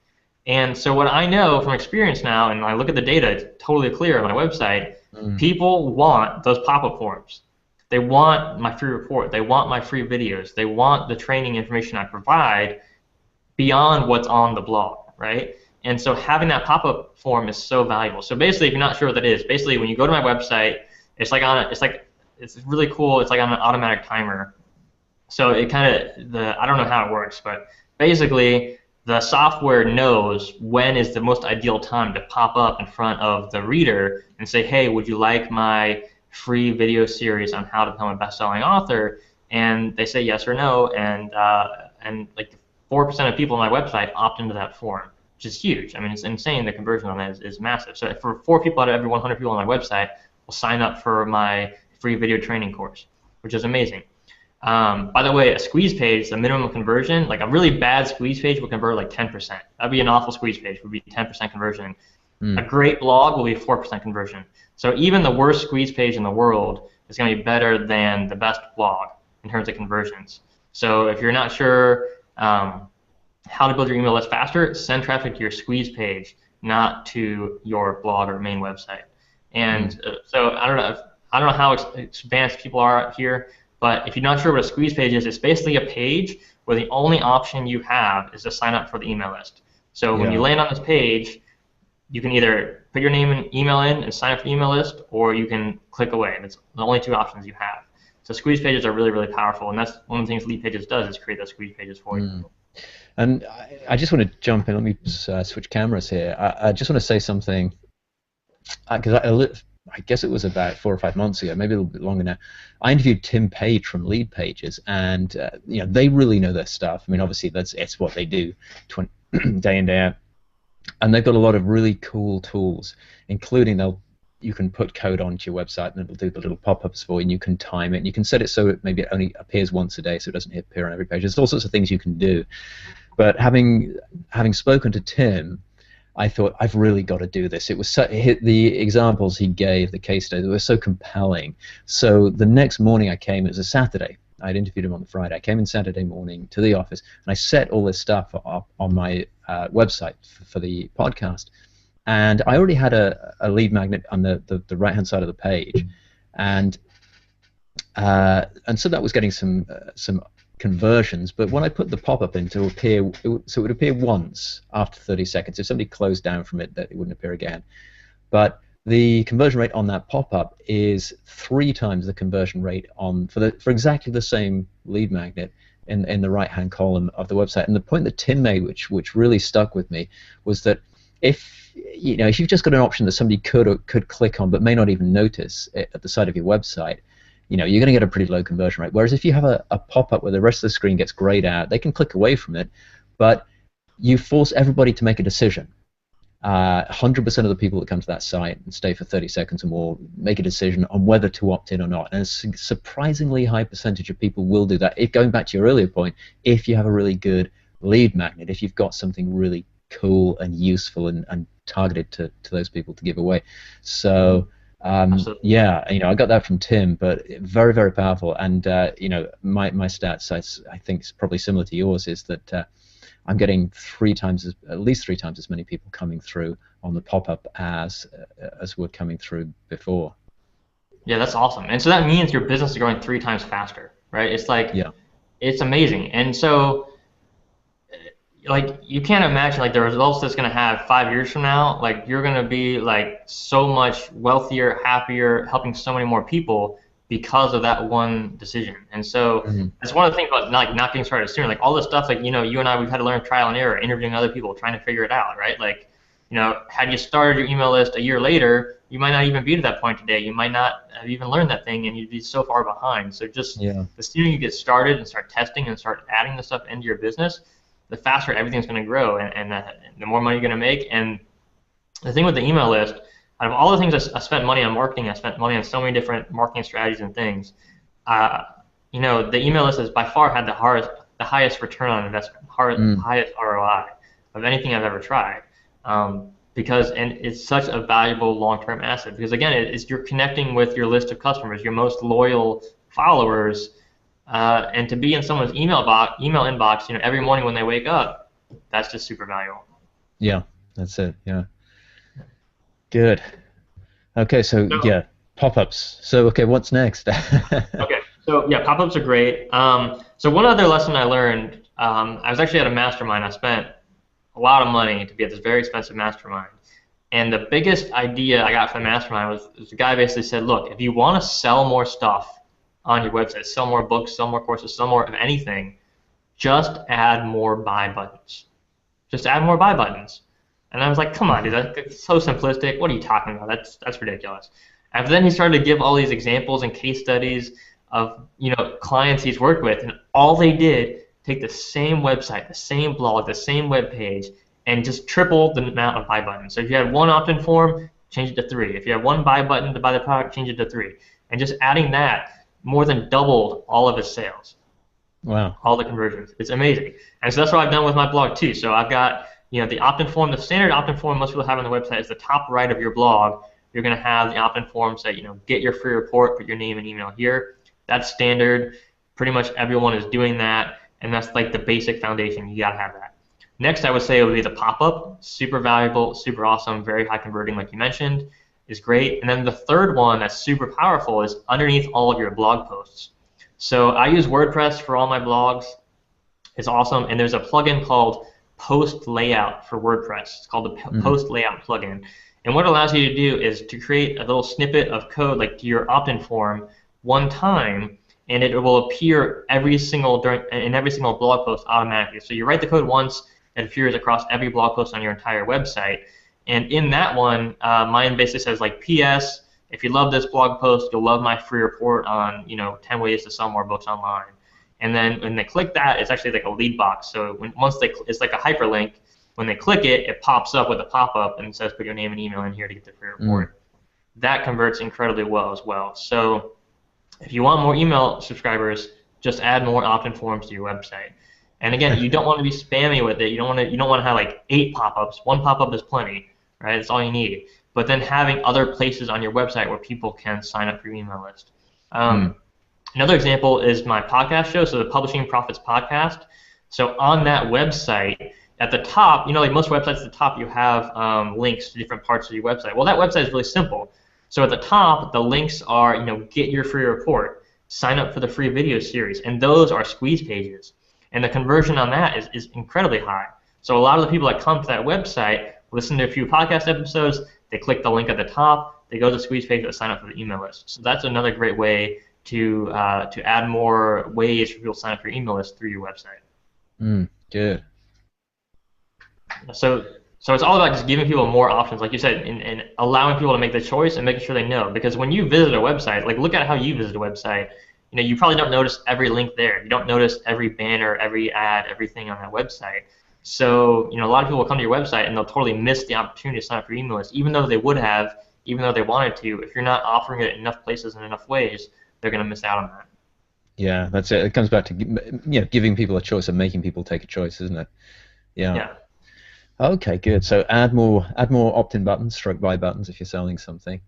And so what I know from experience now, and I look at the data, it's totally clear on my website, people want those pop-up forms. They want my free report. They want my free videos. They want the training information I provide beyond what's on the blog, right? And so having that pop-up form is so valuable. So basically, if you're not sure what that is, basically when you go to my website, it's really cool. It's like on an automatic timer. So it I don't know how it works, but basically the software knows when is the most ideal time to pop up in front of the reader and say, "Hey, would you like my free video series on how to become a best-selling author?" And they say yes or no, and like 4% of people on my website opt into that form, which is huge. I mean, it's insane. The conversion on that is massive. So for 4 people out of every 100 people on my website will sign up for my free video training course, which is amazing. By the way, a squeeze page, the minimum conversion, like a really bad squeeze page will convert like 10%. That'd be an awful squeeze page, would be 10% conversion. A great blog will be 4% conversion. So even the worst squeeze page in the world is going to be better than the best blog in terms of conversions. So if you're not sure how to build your email list faster, send traffic to your squeeze page, not to your blog or main website. And so I don't know how advanced people are here, but if you're not sure what a squeeze page is, it's basically a page where the only option you have is to sign up for the email list. So when you land on this page, you can either put your name and email in and sign up for the email list, or you can click away. That's the only 2 options you have. So squeeze pages are really, really powerful, and that's one of the things Lead Pages does is create those squeeze pages for you. And I just want to jump in. Let me switch cameras here. I just want to say something, because I guess it was about 4 or 5 months ago, maybe a little bit longer now. I interviewed Tim Page from Lead Pages, and they really know their stuff. I mean, obviously it's what they do, day in day out, and they've got a lot of really cool tools, including you can put code onto your website and it'll do the little pop-ups for you, and you can time it, and you can set it so it only appears once a day, so it doesn't appear on every page. There's all sorts of things you can do. But having spoken to Tim, I thought, I've really got to do this. It was the examples he gave, the case studies, were so compelling. So the next morning I came, it was a Saturday. I'd interviewed him on the Friday. I came in Saturday morning to the office, and I set all this stuff up on my website for the podcast. And I already had a lead magnet on the right-hand side of the page, and so that was getting some conversions. But when I put the pop-up in to appear, so it would appear once after 30 seconds. If somebody closed down from it, that it wouldn't appear again. But the conversion rate on that pop-up is 3 times the conversion rate for exactly the same lead magnet in the right-hand column of the website. And the point that Tim made, which really stuck with me, was that if you've just got an option that somebody could click on but may not even notice at the side of your website, you're going to get a pretty low conversion rate. Whereas if you have a pop-up where the rest of the screen gets grayed out, they can click away from it, but you force everybody to make a decision. 100% of the people that come to that site and stay for 30 seconds or more make a decision on whether to opt in or not. And a surprisingly high percentage of people will do that. Going back to your earlier point, if you have a really good lead magnet, if you've got something really cool and useful and targeted to those people to give away. So Absolutely. Yeah, I got that from Tim, but very, very powerful. And my stats, I think, is probably similar to yours. Is that I'm getting at least three times as many people coming through on the pop-up as were coming through before. Yeah, that's awesome. And so that means your business is growing 3 times faster, right? It's like Yeah. it's amazing. And so like you can't imagine like the results that's going to have 5 years from now. Like you're going to be like so much wealthier, happier, helping so many more people because of that one decision. And so Hmm. that's one of the things about not getting started sooner. Like all this stuff, like you and I, we've had to learn trial and error, interviewing other people, trying to figure it out, right? Like had you started your email list a year later, you might not even be to that point today. You might not have even learned that thing, and you'd be so far behind. So just Yeah. the sooner you get started and start testing and start adding the stuff into your business, the faster everything's going to grow, and the more money you're going to make. And the thing with the email list, out of all the things I spent money on marketing, I spent money on so many different marketing strategies and things. Uh, the email list has by far had the highest return on investment, Mm. highest ROI of anything I've ever tried. Because it's such a valuable long-term asset. Because again, you're connecting with your list of customers, your most loyal followers, and to be in someone's email inbox, every morning when they wake up, that's just super valuable. Yeah. That's it. Yeah. Good. Okay. So So, yeah, pop-ups. So okay, what's next? okay, so yeah, pop-ups are great. So one other lesson I learned, I was actually at a mastermind. I spent a lot of money to be at this very expensive mastermind. And the biggest idea I got from the mastermind was the guy basically said, look, if you want to sell more stuff on your website, sell more books, sell more courses, sell more of anything, just add more buy buttons. Just add more buy buttons. And I was like, come on, dude, that's so simplistic. What are you talking about? That's ridiculous. And then he started to give all these examples and case studies of clients he's worked with, and all they did take the same website, the same blog, the same web page, and just triple the amount of buy buttons. So if you had one opt-in form, change it to 3. If you had one buy button to buy the product, change it to 3. And just adding that more than doubled all of his sales, Wow. all the conversions. It's amazing. And so that's what I've done with my blog too. So I've got the opt-in form. The standard opt-in form most people have on the website is the top right of your blog. You're going to have the opt-in form say, get your free report, put your name and email here. That's standard. Pretty much everyone is doing that, and that's like the basic foundation. You got to have that. Next, I would say it would be the pop-up. Super valuable, super awesome, very high converting, like you mentioned, is great. And then the third one that's super powerful is underneath all of your blog posts. So I use WordPress for all my blogs. It's awesome, and there's a plugin called Post Layout for WordPress. It's called the Post Layout plugin. And what it allows you to do is to create a little snippet of code like to your opt-in form one time, and it will appear in every single blog post automatically. So you write the code once, it appears across every blog post on your entire website. And in that one, mine basically says like, P.S. If you love this blog post, you'll love my free report on 10 ways to sell more books online. And then when they click that, it's actually like a lead box. So it's like a hyperlink. When they click it, it pops up with a pop-up and says put your name and email in here to get the free report. That converts incredibly well as well. So if you want more email subscribers, just add more opt-in forms to your website. And again, you don't want to be spammy with it. You don't want to have like 8 pop-ups. 1 pop-up is plenty, right? That's all you need. But then having other places on your website where people can sign up for your email list. Another example is my podcast show, so the Publishing Profits Podcast. So on that website, at the top, like most websites, at the top you have links to different parts of your website. Well, that website is really simple. So at the top, the links are, get your free report, sign up for the free video series, and those are squeeze pages. And the conversion on that is incredibly high. So a lot of the people that come to that website listen to a few podcast episodes, they click the link at the top, they go to the squeeze page to sign up for the email list. So that's another great way to add more ways for people to sign up for your email list through your website. Good. So it's all about just giving people more options, like you said, and allowing people to make the choice and making sure they know. Because when you visit a website, like look at how you visit a website, you probably don't notice every link there. You don't notice every banner, every ad, everything on that website. So a lot of people will come to your website and they'll totally miss the opportunity to sign up for your email list, even though they would have, even though they wanted to. If you're not offering it in enough places and enough ways, they're going to miss out on that. Yeah, that's it. It comes back to giving people a choice and making people take a choice, isn't it? Yeah. Okay, good. So add more opt-in buttons, stroke buy buttons if you're selling something.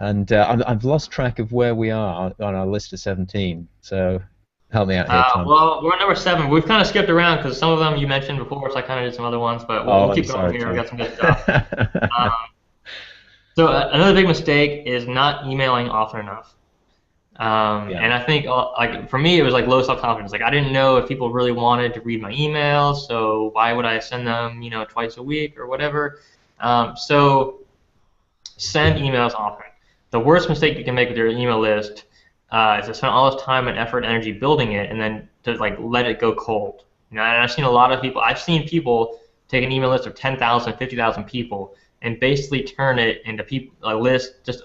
And I've lost track of where we are on our list of 17. So help me out here, Tom. Well, we're at number 7. We've kind of skipped around because some of them you mentioned before, so I kind of did some other ones, but we'll Oh, I'm keep going sorry, here. We've Tom. got some good stuff. Um, so another big mistake is not emailing often enough. Yeah. And I think like for me, it was like low self-confidence. Like I didn't know if people really wanted to read my emails, so why would I send them, twice a week or whatever? So send emails often. The worst mistake you can make with your email list is to spend all this time and effort and energy building it and then to like let it go cold. And I've seen a lot of people. I've seen people take an email list of 10,000, 50,000 people and basically turn it into a list, just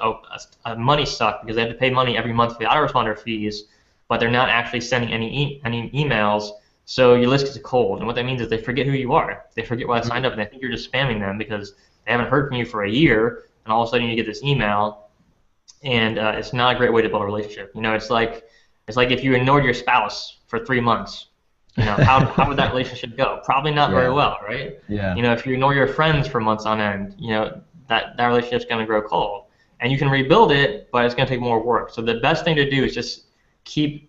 a money suck because they have to pay money every month for the autoresponder fees, but they're not actually sending any emails. So your list gets cold, and what that means is they forget who you are. They forget why they signed up, and they think you're just spamming them because they haven't heard from you for a year, and all of a sudden you get this email, and it's not a great way to build a relationship. It's like if you ignored your spouse for 3 months. How would that relationship go? Probably not very Yeah. well, right? Yeah. If you ignore your friends for months on end, that relationship's going to grow cold. And you can rebuild it, but it's going to take more work. So the best thing to do is just keep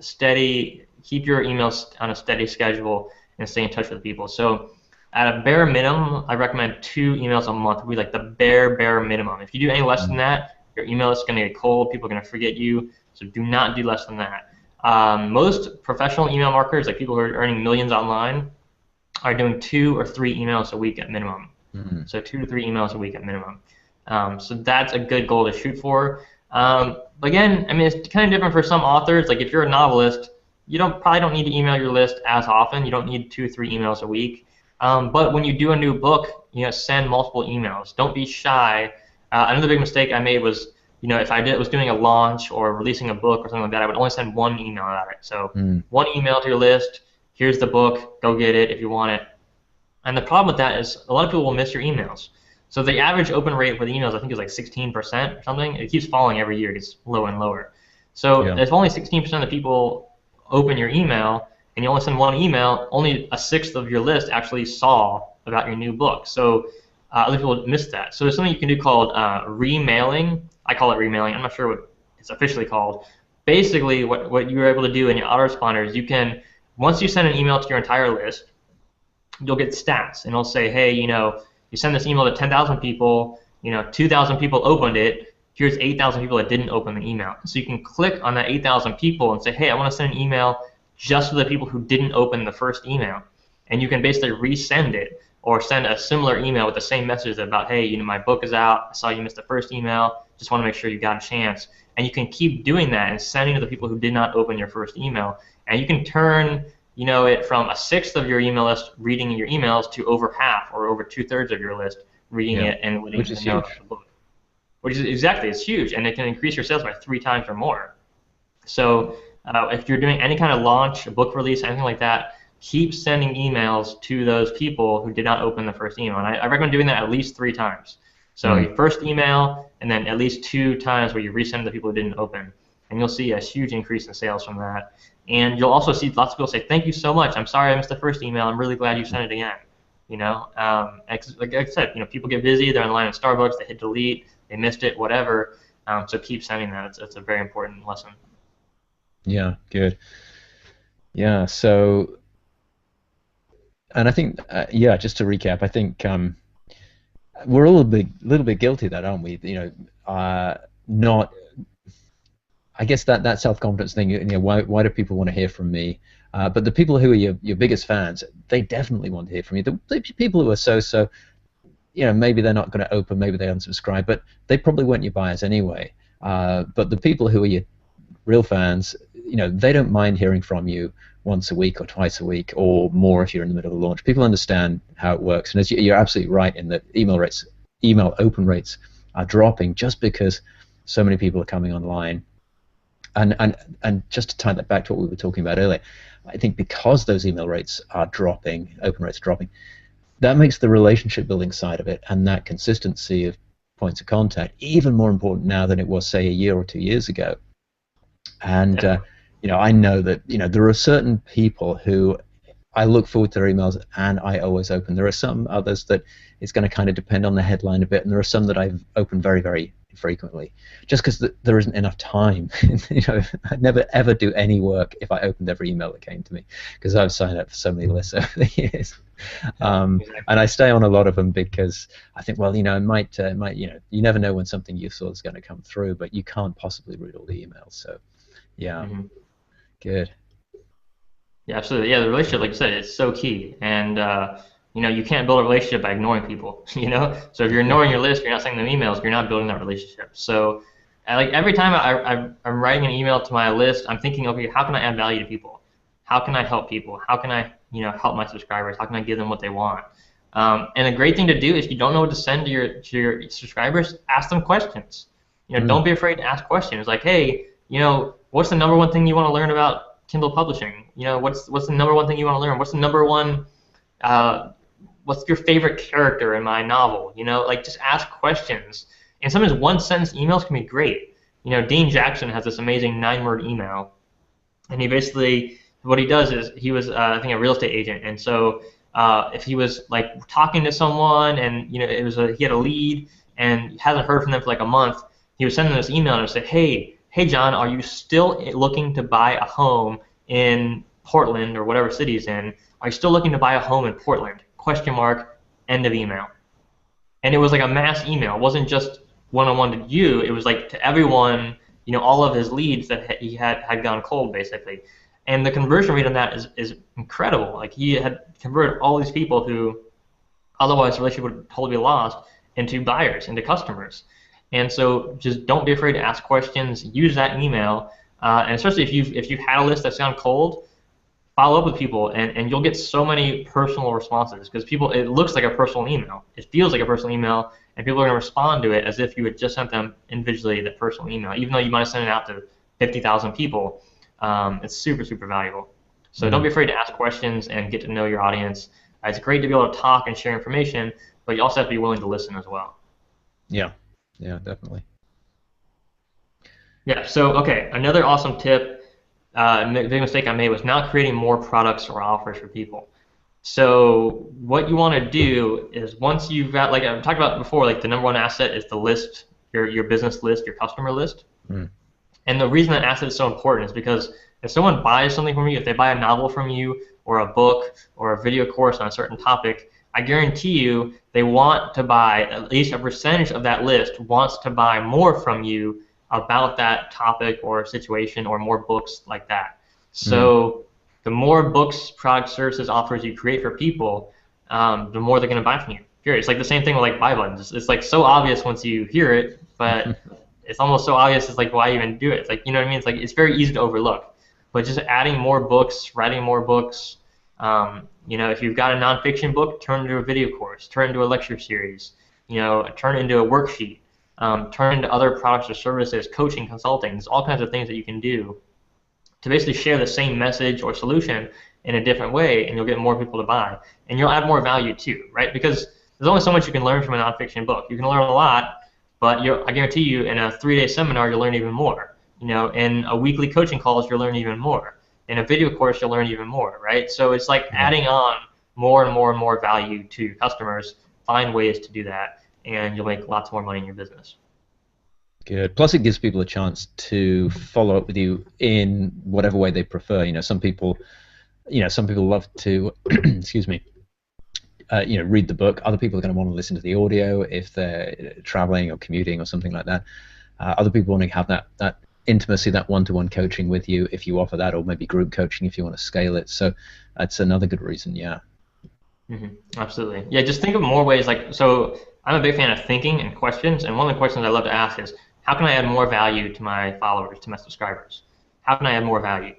your emails on a steady schedule and stay in touch with people. So at a bare minimum, I recommend 2 emails a month would be like the bare minimum. If you do any less than that, your email is going to get cold. People are going to forget you. So do not do less than that. Most professional email marketers, like people who are earning millions online, are doing 2 or 3 emails a week at minimum. Mm-hmm. So 2 to 3 emails a week at minimum. So that's a good goal to shoot for. Again, I mean, it's kind of different for some authors. Like if you're a novelist, you probably don't need to email your list as often. You don't need 2 or 3 emails a week. But when you do a new book, send multiple emails. Don't be shy. Another big mistake I made was, if I was doing a launch or releasing a book or something like that, I would only send 1 email out. So 1 email to your list. Here's the book. Go get it if you want it. And the problem with that is a lot of people will miss your emails. So the average open rate for the emails, I think, is like 16% or something. It keeps falling every year. It gets lower and lower. So if only 16% of the people open your email and you only send 1 email, only a sixth of your list actually saw about your new book. So other people miss that. So there's something you can do called remailing. I call it remailing. I'm not sure what it's officially called. Basically, what you're able to do in your autoresponder is you can, once you send an email to your entire list, you'll get stats, and it'll say, hey, you send this email to 10,000 people, 2,000 people opened it, here's 8,000 people that didn't open the email. So you can click on that 8,000 people and say, hey, I want to send an email just to the people who didn't open the first email. And you can basically resend it or send a similar email with the same message about, hey, my book is out, I saw you missed the first email, just want to make sure you got a chance. And you can keep doing that and sending to the people who did not open your first email. And you can turn it from a sixth of your email list reading your emails to over half or over 2/3 of your list reading it and letting Which them is know huge. about the book. Which is exactly, it's huge, and it can increase your sales by 3 times or more. So if you're doing any kind of launch, a book release, anything like that, keep sending emails to those people who did not open the first email. And I recommend doing that at least 3 times. So your first email, and then at least 2 times where you resend the people who didn't open. And you'll see a huge increase in sales from that. And you'll also see lots of people say, thank you so much. I'm sorry I missed the first email. I'm really glad you sent it again. Like I said, people get busy. They're in line at Starbucks. They hit delete. They missed it, whatever. So keep sending that. It's a very important lesson. Yeah, good. Yeah, so, and I think, just to recap, I think we're all a little bit guilty of that, aren't we? Not. I guess that self-confidence thing. Why do people want to hear from me? But the people who are your biggest fans, they definitely want to hear from you. The people who are so, maybe they're not going to open, maybe they unsubscribe, but they probably weren't your buyers anyway. But the people who are your real fans, they don't mind hearing from you once a week or twice a week or more if you're in the middle of a launch. People understand how it works, and you're absolutely right in that email open rates are dropping just because so many people are coming online. And just to tie that back to what we were talking about earlier, I think because those email rates are dropping, open rates are dropping, that makes the relationship building side of it and that consistency of points of contact even more important now than it was, say, a year or 2 years ago. And I know that there are certain people who I look forward to their emails and I always open. There are some others that it's going to kind of depend on the headline a bit, and there are some that I've opened very, very frequently, just because there isn't enough time. I'd never ever do any work if I opened every email that came to me, because I've signed up for so many lists over the years. Exactly. And I stay on a lot of them because I think, well, it might, you never know when something useful is going to come through, but you can't possibly read all the emails. So, yeah, good. Yeah, absolutely. Yeah, the relationship, like you said, is so key. And you can't build a relationship by ignoring people. So if you're Yeah. ignoring your list, you're not sending them emails, you're not building that relationship. So like every time I'm writing an email to my list, I'm thinking, okay, how can I add value to people? How can I help people? How can I, help my subscribers? How can I give them what they want? And a great thing to do is, if you don't know what to send to your subscribers, ask them questions. Don't be afraid to ask questions. Like, hey, what's the number one thing you want to learn about Kindle publishing? What's the number one thing you want to learn? What's the number one what's your favorite character in my novel? Like, just ask questions. And sometimes one sentence emails can be great. Dean Jackson has this amazing 9-word email, and he basically, what he does is, he was I think a real estate agent, and so if he was like talking to someone, and he had a lead and hasn't heard from them for like a month, he would send them this email and would say, hey John, are you still looking to buy a home in Portland or whatever city he's in? Are you still looking to buy a home in Portland? Question mark, end of email. And it was like a mass email. It wasn't just one-on-one to you. It was like to everyone, all of his leads that he had gone cold, basically. And the conversion rate on that is incredible. Like, he had converted all these people who otherwise the relationship would totally be lost into buyers, into customers. And so just don't be afraid to ask questions. Use that email, and especially if you've had a list that's gone cold, follow up with people, and you'll get so many personal responses, because it looks like a personal email. It feels like a personal email, and people are going to respond to it as if you had just sent them individually that personal email, even though you might have sent it out to 50,000 people. It's super, super valuable. So don't be afraid to ask questions and get to know your audience. It's great to be able to talk and share information, but you also have to be willing to listen as well. Yeah, definitely. Yeah, so, okay, another awesome tip, big mistake I made was not creating more products or offers for people. So what you want to do is, once you've got, like I've talked about before, like the number one asset is the list, your business list, your customer list. And the reason that asset is so important is because if someone buys something from you, if they buy a novel from you, or a book, or a video course on a certain topic, I guarantee you they want to buy, at least a percentage of that list wants to buy more from you about that topic or situation, or more books like that. So the more books, products, services, offers you create for people, the more they're going to buy from you. Period. It's like the same thing with like buy buttons. It's like so obvious once you hear it, but it's almost so obvious it's like, why even do it? It's like, you know what I mean? It's like, it's very easy to overlook. But just adding more books, writing more books, if you've got a nonfiction book, turn it into a video course, turn it into a lecture series, turn it into a worksheet. Turn into other products or services, coaching, consulting. There's all kinds of things that you can do to basically share the same message or solution in a different way, and you'll get more people to buy. And you'll add more value too, right? Because there's only so much you can learn from a nonfiction book. You can learn a lot, but I guarantee you, in a 3-day seminar, you'll learn even more. In a weekly coaching calls, you'll learn even more. In a video course, you'll learn even more, right? So it's like adding on more and more and more value to your customers. Find ways to do that, and you'll make lots more money in your business. Good. Plus, it gives people a chance to follow up with you in whatever way they prefer. Some people love to, excuse me, read the book. Other people are going to want to listen to the audio if they're traveling or commuting or something like that. Other people want to have that intimacy, that one-to-one coaching with you if you offer that, or maybe group coaching if you want to scale it. So that's another good reason. Yeah. Absolutely. Yeah, just think of more ways. So I'm a big fan of thinking and questions, and one of the questions I love to ask is, how can I add more value to my followers, to my subscribers? How can I add more value?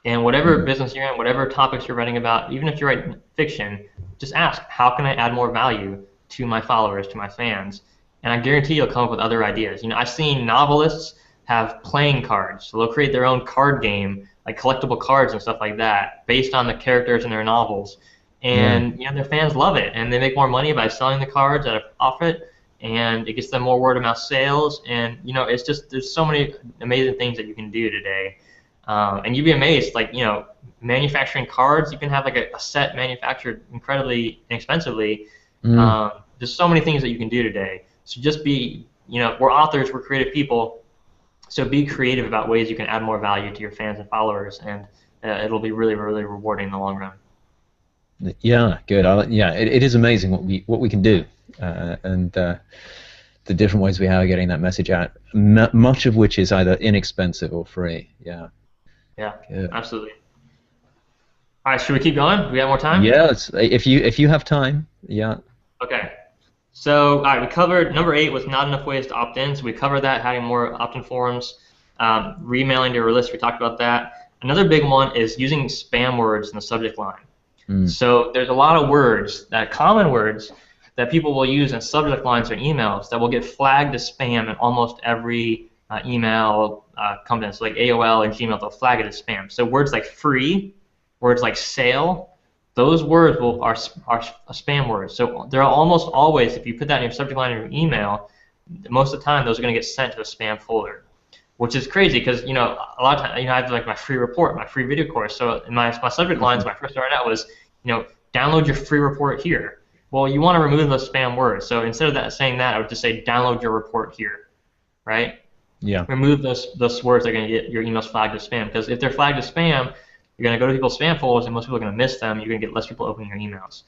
And whatever business you're in, whatever topics you're writing about, even if you write fiction, just ask, how can I add more value to my followers, to my fans? And I guarantee you'll come up with other ideas. I've seen novelists have playing cards, so they'll create their own card game, like collectible cards and stuff like that, based on the characters in their novels. And their fans love it, and they make more money by selling the cards at a profit, and it gets them more word of mouth sales. And it's just, there's so many amazing things that you can do today, and you'd be amazed. Like, manufacturing cards, you can have like a set manufactured incredibly inexpensively. There's so many things that you can do today. So just be we're authors, we're creative people, so be creative about ways you can add more value to your fans and followers, and it'll be really, really rewarding in the long run. Yeah, good. Yeah, it is amazing what we can do, and the different ways we have of getting that message out. Much of which is either inexpensive or free. Yeah. Yeah, Good. absolutely. All right, should we keep going? Do we have more time? Yeah, if you have time. Yeah. Okay. So, all right, we covered number 8 was not enough ways to opt in. So we covered that, having more opt-in forums, remailing to your list. We talked about that. Another big one is using spam words in the subject line. So there's a lot of words, common words, that people will use in subject lines or emails that will get flagged as spam in almost every email company. So like AOL and Gmail, they'll flag it as spam. So words like free, words like sale, those words are spam words. So they're almost always, if you put that in your subject line of your email, most of the time those are going to get sent to the spam folder, which is crazy because a lot of times I have like my free report, my free video course. So in my subject lines when I first started out was download your free report here. Well, you want to remove those spam words. So instead of saying that, I would just say download your report here, right? Yeah. Remove those words that are going to get your emails flagged as spam, because if they're flagged as spam, you're going to go to people's spam folders, and most people are going to miss them. You're going to get less people opening your emails.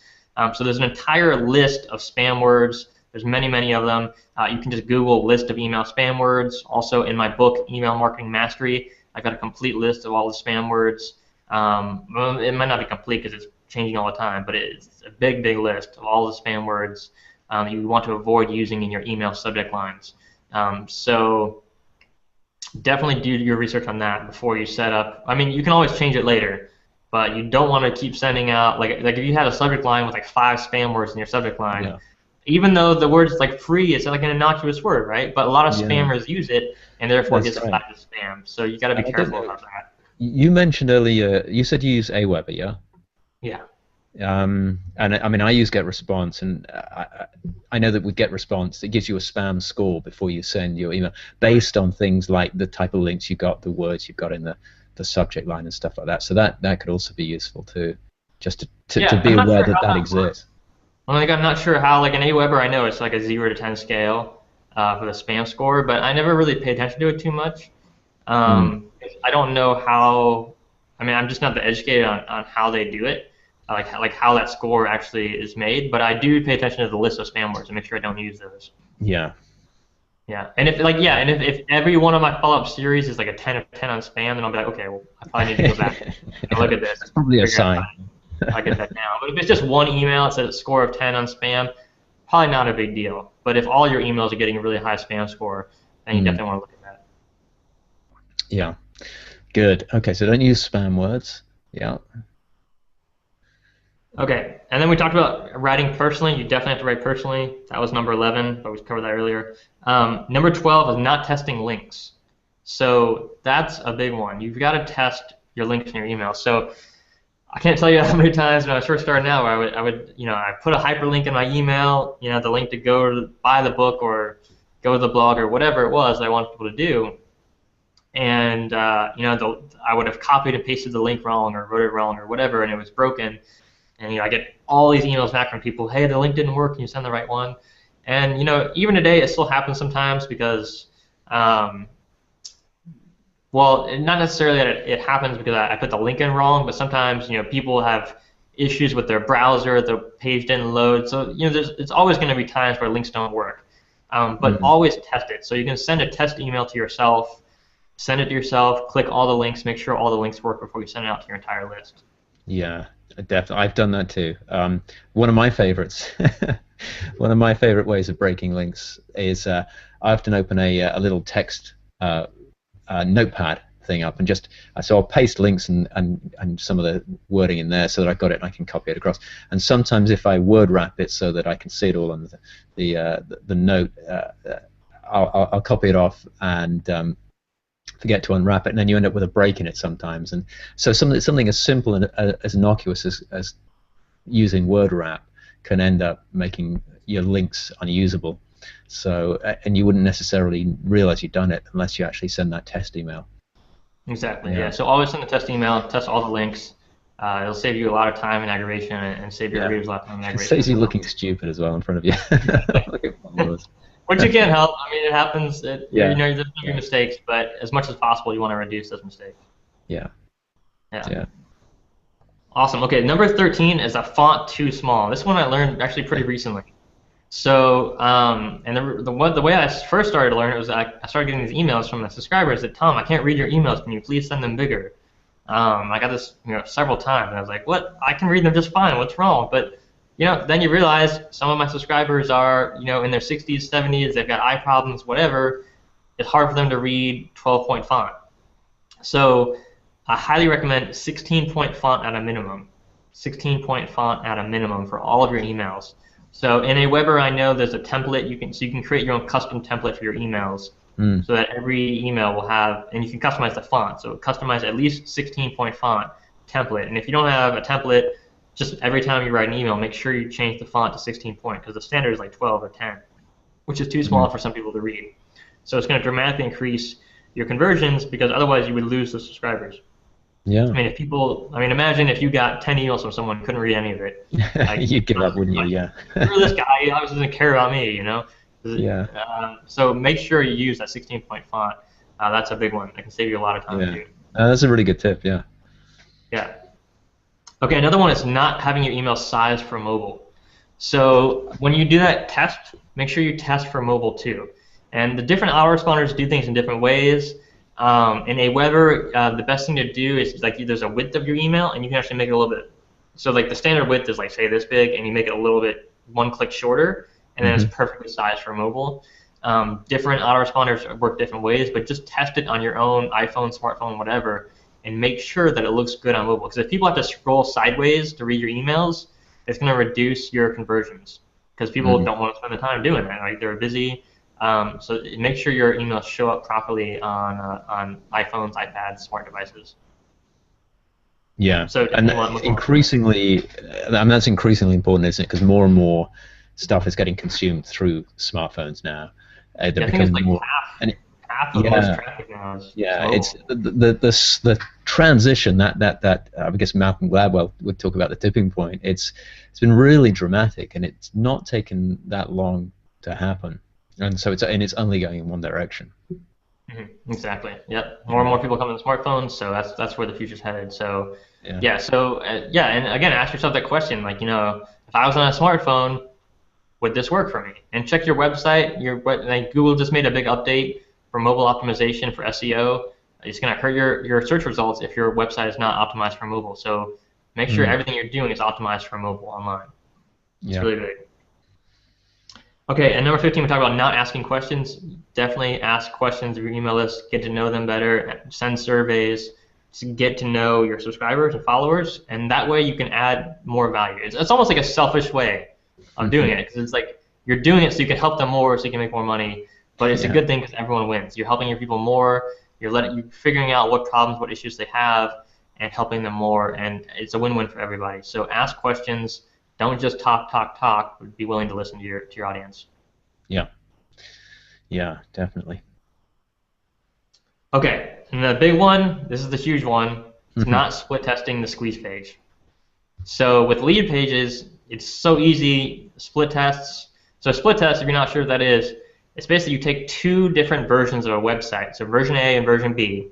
So there's an entire list of spam words. There's many, many of them. You can just Google list of email spam words. Also, in my book, Email Marketing Mastery, I've got a complete list of all the spam words. Well, it might not be complete because it's changing all the time, but it's a big, big list of all the spam words you want to avoid using in your email subject lines. So definitely do your research on that before you set up. I mean, you can always change it later, but you don't want to keep sending out, like if you had a subject line with like 5 spam words in your subject line, even though the word's like free, it's like an innocuous word, right? But a lot of spammers use it, and therefore it gets flagged as spam. So you got to be careful about that. You mentioned earlier, you said you use Aweber, yeah? Yeah. And I mean, I use GetResponse, and I know that with GetResponse, it gives you a spam score before you send your email, based on things like the type of links you got, the words you've got in the subject line and stuff like that. So that could also be useful too, just to be aware that exists. Well, like, I'm not sure how, like in Aweber, I know it's like a 0 to 10 scale for the spam score, but I never really pay attention to it too much. I don't know how. I mean, I'm just not that educated on how they do it, like how that score actually is made. But I do pay attention to the list of spam words and make sure I don't use those. Yeah. Yeah, and if every one of my follow-up series is like a 10 of 10 on spam, then I'll be like, okay, well, I probably need to go back and look at this. That's probably a sign. I get that now. But if it's just one email that says a score of 10 on spam, probably not a big deal. But if all your emails are getting a really high spam score, then you definitely want to look at that. Yeah. Good. Okay, so don't use spam words. Yeah. Okay, and then we talked about writing personally. You definitely have to write personally. That was number 11, but we covered that earlier. Number 12 is not testing links. So that's a big one. You've got to test your links in your email. So I can't tell you how many times when I was first starting out, I put a hyperlink in my email, the link to go to buy the book or go to the blog or whatever it was that I wanted people to do. And I would have copied and pasted the link wrong or wrote it wrong or whatever, and it was broken. And I get all these emails back from people, hey, the link didn't work, can you send the right one? And even today, it still happens sometimes because, well, not necessarily that it happens because I put the link in wrong, but sometimes people have issues with their browser, the page didn't load. So it's always going to be times where links don't work. But always test it. So you can send a test email to yourself. Send it to yourself, click all the links, make sure all the links work before you send it out to your entire list. Yeah, definitely. I've done that too. One of my favorites, one of my favorite ways of breaking links is I often open a little text notepad thing up and so I'll paste links and some of the wording in there so that I've got it and I can copy it across. And sometimes if I word wrap it so that I can see it all on the note, I'll copy it off and forget to unwrap it, and then you end up with a break in it sometimes. And so something as simple and as innocuous as using word wrap can end up making your links unusable. So, and you wouldn't necessarily realize you've done it unless you actually send that test email. Exactly. Yeah. So always send the test email, test all the links. It'll save you a lot of time and aggravation, and save your readers a lot of time and aggravation. It saves you looking stupid as well in front of you. Look at followers. Which you can't help. I mean, it happens. Yeah. You know, there's gonna be mistakes, but as much as possible, you want to reduce those mistakes. Yeah. Yeah. Yeah. Awesome. Okay, number 13 is a font too small. This one I learned actually pretty recently. So, and the way I first started to learn it was I started getting these emails from the subscribers that, Tom, I can't read your emails. Can you please send them bigger? I got this, several times, and I was like, what? I can read them just fine. What's wrong? But, then you realize some of my subscribers are, in their 60s, 70s. They've got eye problems, whatever. It's hard for them to read 12-point font. So I highly recommend 16-point font at a minimum. 16-point font at a minimum for all of your emails. So in Aweber, I know there's a template you can create your own custom template for your emails, so that every email will have, and you can customize the font. So customize at least 16-point font template. And if you don't have a template, just every time you write an email, make sure you change the font to 16-point because the standard is like 12 or 10, which is too small for some people to read. So it's going to dramatically increase your conversions because otherwise you would lose the subscribers. Yeah. I mean, imagine if you got 10 emails from someone who couldn't read any of it. Like, You'd give up, wouldn't you? Yeah. Screw this guy. He obviously doesn't care about me, Yeah. So make sure you use that 16-point font. That's a big one. That can save you a lot of time, too. That's a really good tip, yeah. Yeah. Okay, another one is not having your email sized for mobile. So when you do that test, make sure you test for mobile, too. And the different autoresponders do things in different ways. In Aweber, the best thing to do is there's a width of your email, and you can actually make it a little bit. So the standard width is say this big, and you make it a little bit one click shorter, and then it's perfectly sized for mobile. Different autoresponders work different ways, but just test it on your own iPhone, smartphone, whatever, and make sure that it looks good on mobile. Because if people have to scroll sideways to read your emails, it's going to reduce your conversions because people don't want to spend the time doing that. They're busy. So make sure your emails show up properly on iPhones, iPads, smart devices. Yeah, so and increasingly, that's increasingly important, isn't it? Because more and more stuff is getting consumed through smartphones now. I think it's more, half of most traffic now. It's the transition that I guess Malcolm Gladwell would talk about the tipping point. It's been really dramatic, and it's not taken that long to happen. And so it's only going in one direction. Exactly. Yep. More and more people come to smartphones, so that's where the future's headed. So and again, ask yourself that question. If I was on a smartphone, would this work for me? And check your website. Google just made a big update for mobile optimization for SEO. It's going to hurt your search results if your website is not optimized for mobile. So make sure everything you're doing is optimized for mobile online. It's really big. Okay, and number 15, we talk about not asking questions. Definitely ask questions of your email list, get to know them better, send surveys, to get to know your subscribers and followers, and that way you can add more value. It's almost like a selfish way of doing it, because it's you're doing it so you can help them more, so you can make more money, but it's a good thing because everyone wins. You're helping your people more, you're figuring out what problems, what issues they have, and helping them more, and it's a win-win for everybody. So ask questions. Don't just talk, but be willing to listen to your audience. Yeah, definitely. Okay, and the big one, this is the huge one, it's not split testing the squeeze page. So with lead pages, it's so easy, split tests. So split test, if you're not sure what that is, it's basically you take two different versions of a website, so version A and version B,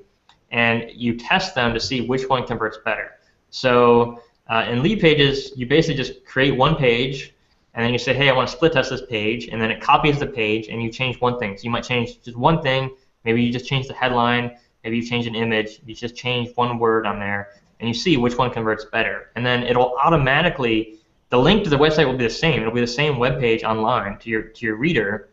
and you test them to see which one converts better. So in lead pages, you basically just create one page, and then you say, hey, I want to split test this page, and then it copies the page, and you change one thing. So you might change just one thing. Maybe you just change the headline. Maybe you change an image. You just change one word on there, and you see which one converts better. And then it'll automatically, the link to the website will be the same. It'll be the same web page online to your reader,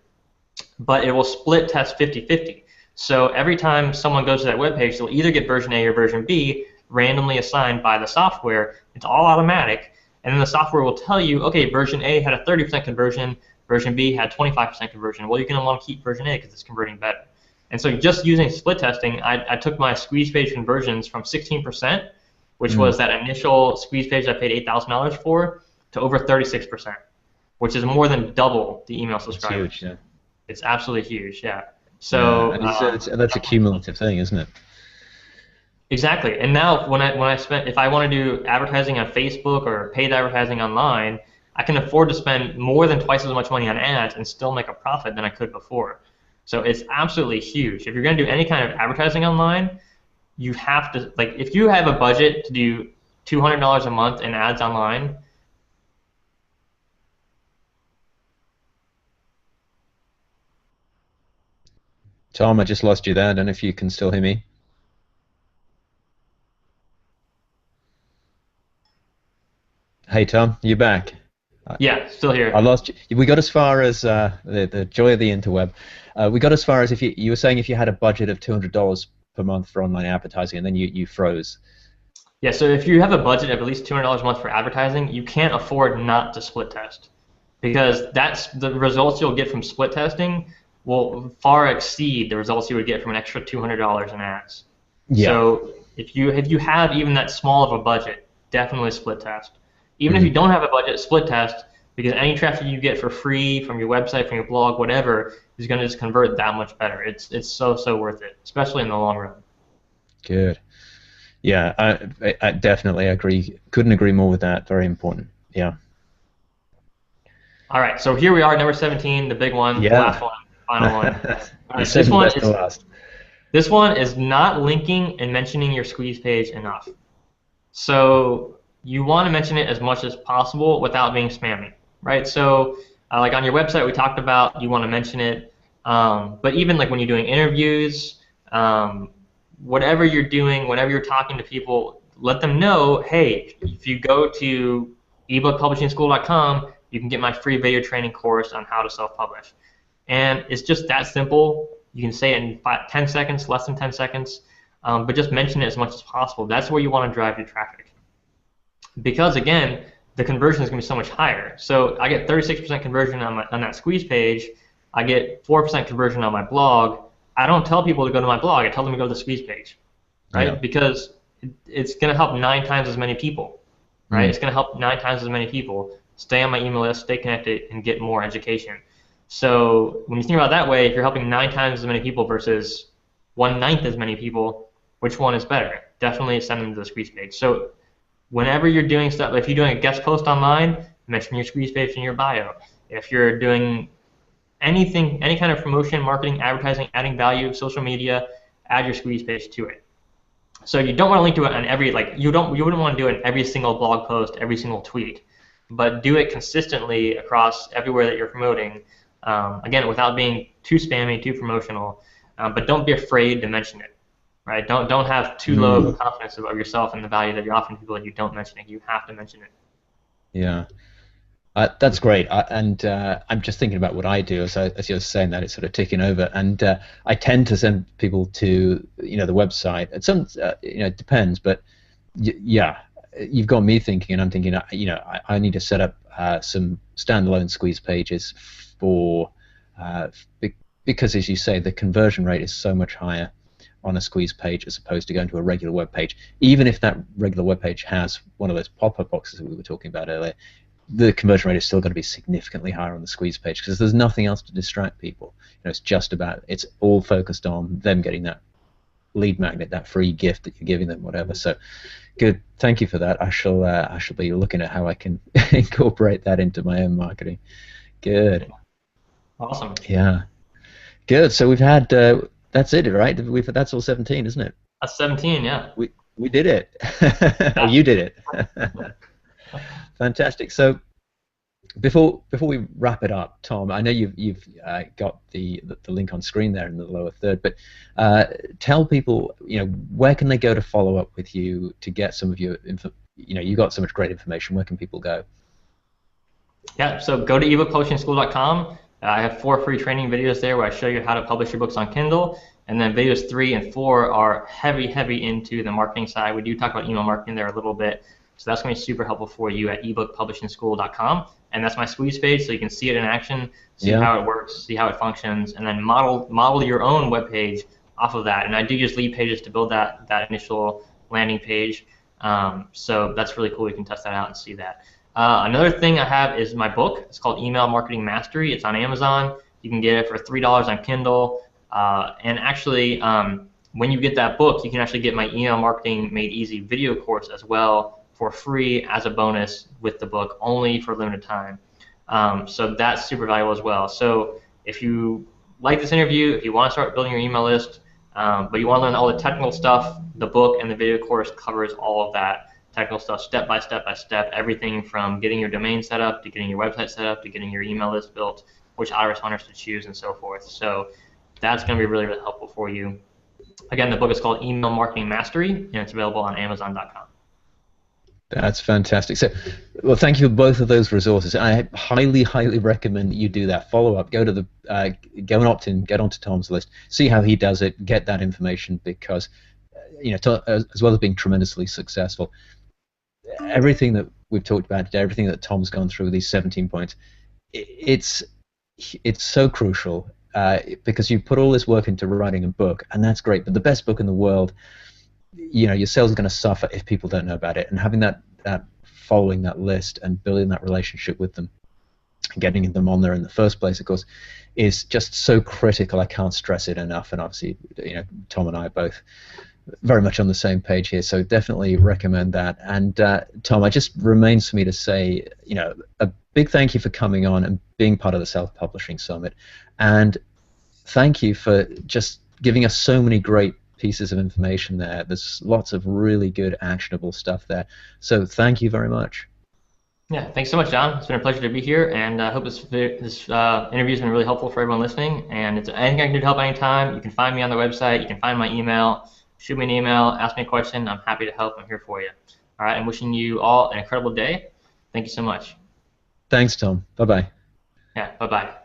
but it will split test 50-50. So every time someone goes to that web page, they'll either get version A or version B, randomly assigned by the software. It's all automatic, and then the software will tell you, okay, version A had a 30% conversion, version B had 25% conversion. Well, you're going to want to keep version A because it's converting better. And so just using split testing, I took my squeeze page conversions from 16%, which was that initial squeeze page I paid $8,000 for, to over 36%, which is more than double the email subscribers. It's huge, yeah. It's absolutely huge, yeah. So that's a cumulative thing, isn't it? Exactly. And now if I want to do advertising on Facebook or paid advertising online, I can afford to spend more than twice as much money on ads and still make a profit than I could before. So it's absolutely huge. If you're going to do any kind of advertising online, you have to, like, if you have a budget to do $200 a month in ads online. Tom, I just lost you there. I don't know if you can still hear me. Hey, Tom, you back? Yeah, still I here. lost you. We got as far as the joy of the interweb. We got as far as if you were saying if you had a budget of $200 per month for online advertising, and then you froze. Yeah, so if you have a budget of at least $200 a month for advertising, you can't afford not to split test, because that's the results you'll get from split testing will far exceed the results you would get from an extra $200 in ads. Yeah. So if you have even that small of a budget, definitely split test. Even if you Mhm. don't have a budget, split test, because any traffic you get for free from your website, from your blog, whatever, is going to just convert that much better. It's so worth it, especially in the long run. Good. Yeah, I definitely agree. Couldn't agree more with that. Very important. Yeah. All right, so here we are, number 17, the big one, the last Yeah. one, final one. All You right, saved the best to last. this one is not linking and mentioning your squeeze page enough. So you want to mention it as much as possible without being spammy, right? So like on your website, we talked about you want to mention it, but even like when you're doing interviews, whatever you're doing, whenever you're talking to people, let them know, hey, if you go to ebookpublishingschool.com, you can get my free video training course on how to self-publish. And it's just that simple. You can say it in 10 seconds, less than 10 seconds, but just mention it as much as possible. That's where you want to drive your traffic. Because again, the conversion is going to be so much higher. So I get 36% conversion on that squeeze page. I get 4% conversion on my blog. I don't tell people to go to my blog. I tell them to go to the squeeze page, right? Yeah. Because it's going to help 9 times as many people, right? Mm. It's going to help 9 times as many people stay on my email list, stay connected, and get more education. So when you think about it that way, if you're helping 9 times as many people versus 1/9 as many people, which one is better? Definitely send them to the squeeze page. So whenever you're doing stuff, if you're doing a guest post online, mention your squeeze page in your bio. If you're doing anything, any kind of promotion, marketing, advertising, adding value, social media, add your squeeze page to it. So you don't want to link to it on every, like, you wouldn't want to do it in every single blog post, every single tweet, but do it consistently across everywhere that you're promoting. Again, without being too spammy, too promotional, but don't be afraid to mention it. Right? Don't have too low of a confidence of yourself and the value that you're offering to people that you don't mention it. You have to mention it. Yeah. That's great. I'm just thinking about what I do as you're saying that it's sort of ticking over, and I tend to send people to the website. At some it depends, but yeah, you've got me thinking, and I'm thinking I need to set up some standalone squeeze pages for because as you say the conversion rate is so much higher on a squeeze page as opposed to going to a regular web page. Even if that regular web page has one of those pop-up boxes that we were talking about earlier, the conversion rate is still going to be significantly higher on the squeeze page because there's nothing else to distract people. It's all focused on them getting that lead magnet, that free gift that you're giving them, whatever. So good, thank you for that. I shall be looking at how I can incorporate that into my own marketing. Good. Awesome. Yeah. Good. So we've had that's it, right? That's all 17, isn't it? That's 17, yeah. We did it. Or you did it. Fantastic. So before we wrap it up, Tom, I know you've got the link on screen there in the lower third, but tell people where can they go to follow up with you to get some of your info. You've got so much great information. Where can people go? Yeah, so go to ebookpublishingschool.com. I have 4 free training videos there where I show you how to publish your books on Kindle. And then videos 3 and 4 are heavy into the marketing side. We do talk about email marketing there a little bit. So that's going to be super helpful for you at ebookpublishingschool.com. And that's my squeeze page, so you can see it in action, see how it works, see how it functions, and then model your own web page off of that. And I do use lead pages to build that initial landing page. So that's really cool. You can test that out and see that. Another thing I have is my book. It's called Email Marketing Mastery. It's on Amazon. You can get it for $3 on Kindle. And actually, when you get that book, you can actually get my Email Marketing Made Easy video course as well for free as a bonus with the book, only for a limited time. So that's super valuable as well. So if you like this interview, if you want to start building your email list, but you want to learn all the technical stuff, the book and the video course covers all of that technical stuff, step by step by step, everything from getting your domain set up, to getting your website set up, to getting your email list built, which autoresponders to choose, and so forth. So that's going to be really, really helpful for you. Again, the book is called Email Marketing Mastery, and it's available on Amazon.com. That's fantastic. So, well, thank you for both of those resources. I highly, highly recommend that you do that. Follow up. Go to the go and opt in. Get onto Tom's list. See how he does it. Get that information because, as well as being tremendously successful, everything that we've talked about today, everything that Tom's gone through, these 17 points, it's so crucial because you put all this work into writing a book, and that's great. But the best book in the world, your sales are going to suffer if people don't know about it. And having that following that list and building that relationship with them, getting them on there in the first place, of course, is just so critical. I can't stress it enough. And obviously, Tom and I are both very much on the same page here. So definitely recommend that. And Tom, it just remains for me to say, a big thank you for coming on and being part of the Self-Publishing Summit. And thank you for just giving us so many great pieces of information there. There's lots of really good actionable stuff there. So thank you very much. Yeah, thanks so much, John. It's been a pleasure to be here, and I hope this interview has been really helpful for everyone listening. And it's anything I can do to help anytime. You can find me on the website. You can find my email. Shoot me an email. Ask me a question. I'm happy to help. I'm here for you. All right, I'm wishing you all an incredible day. Thank you so much. Thanks, Tom. Bye-bye. Yeah, bye-bye.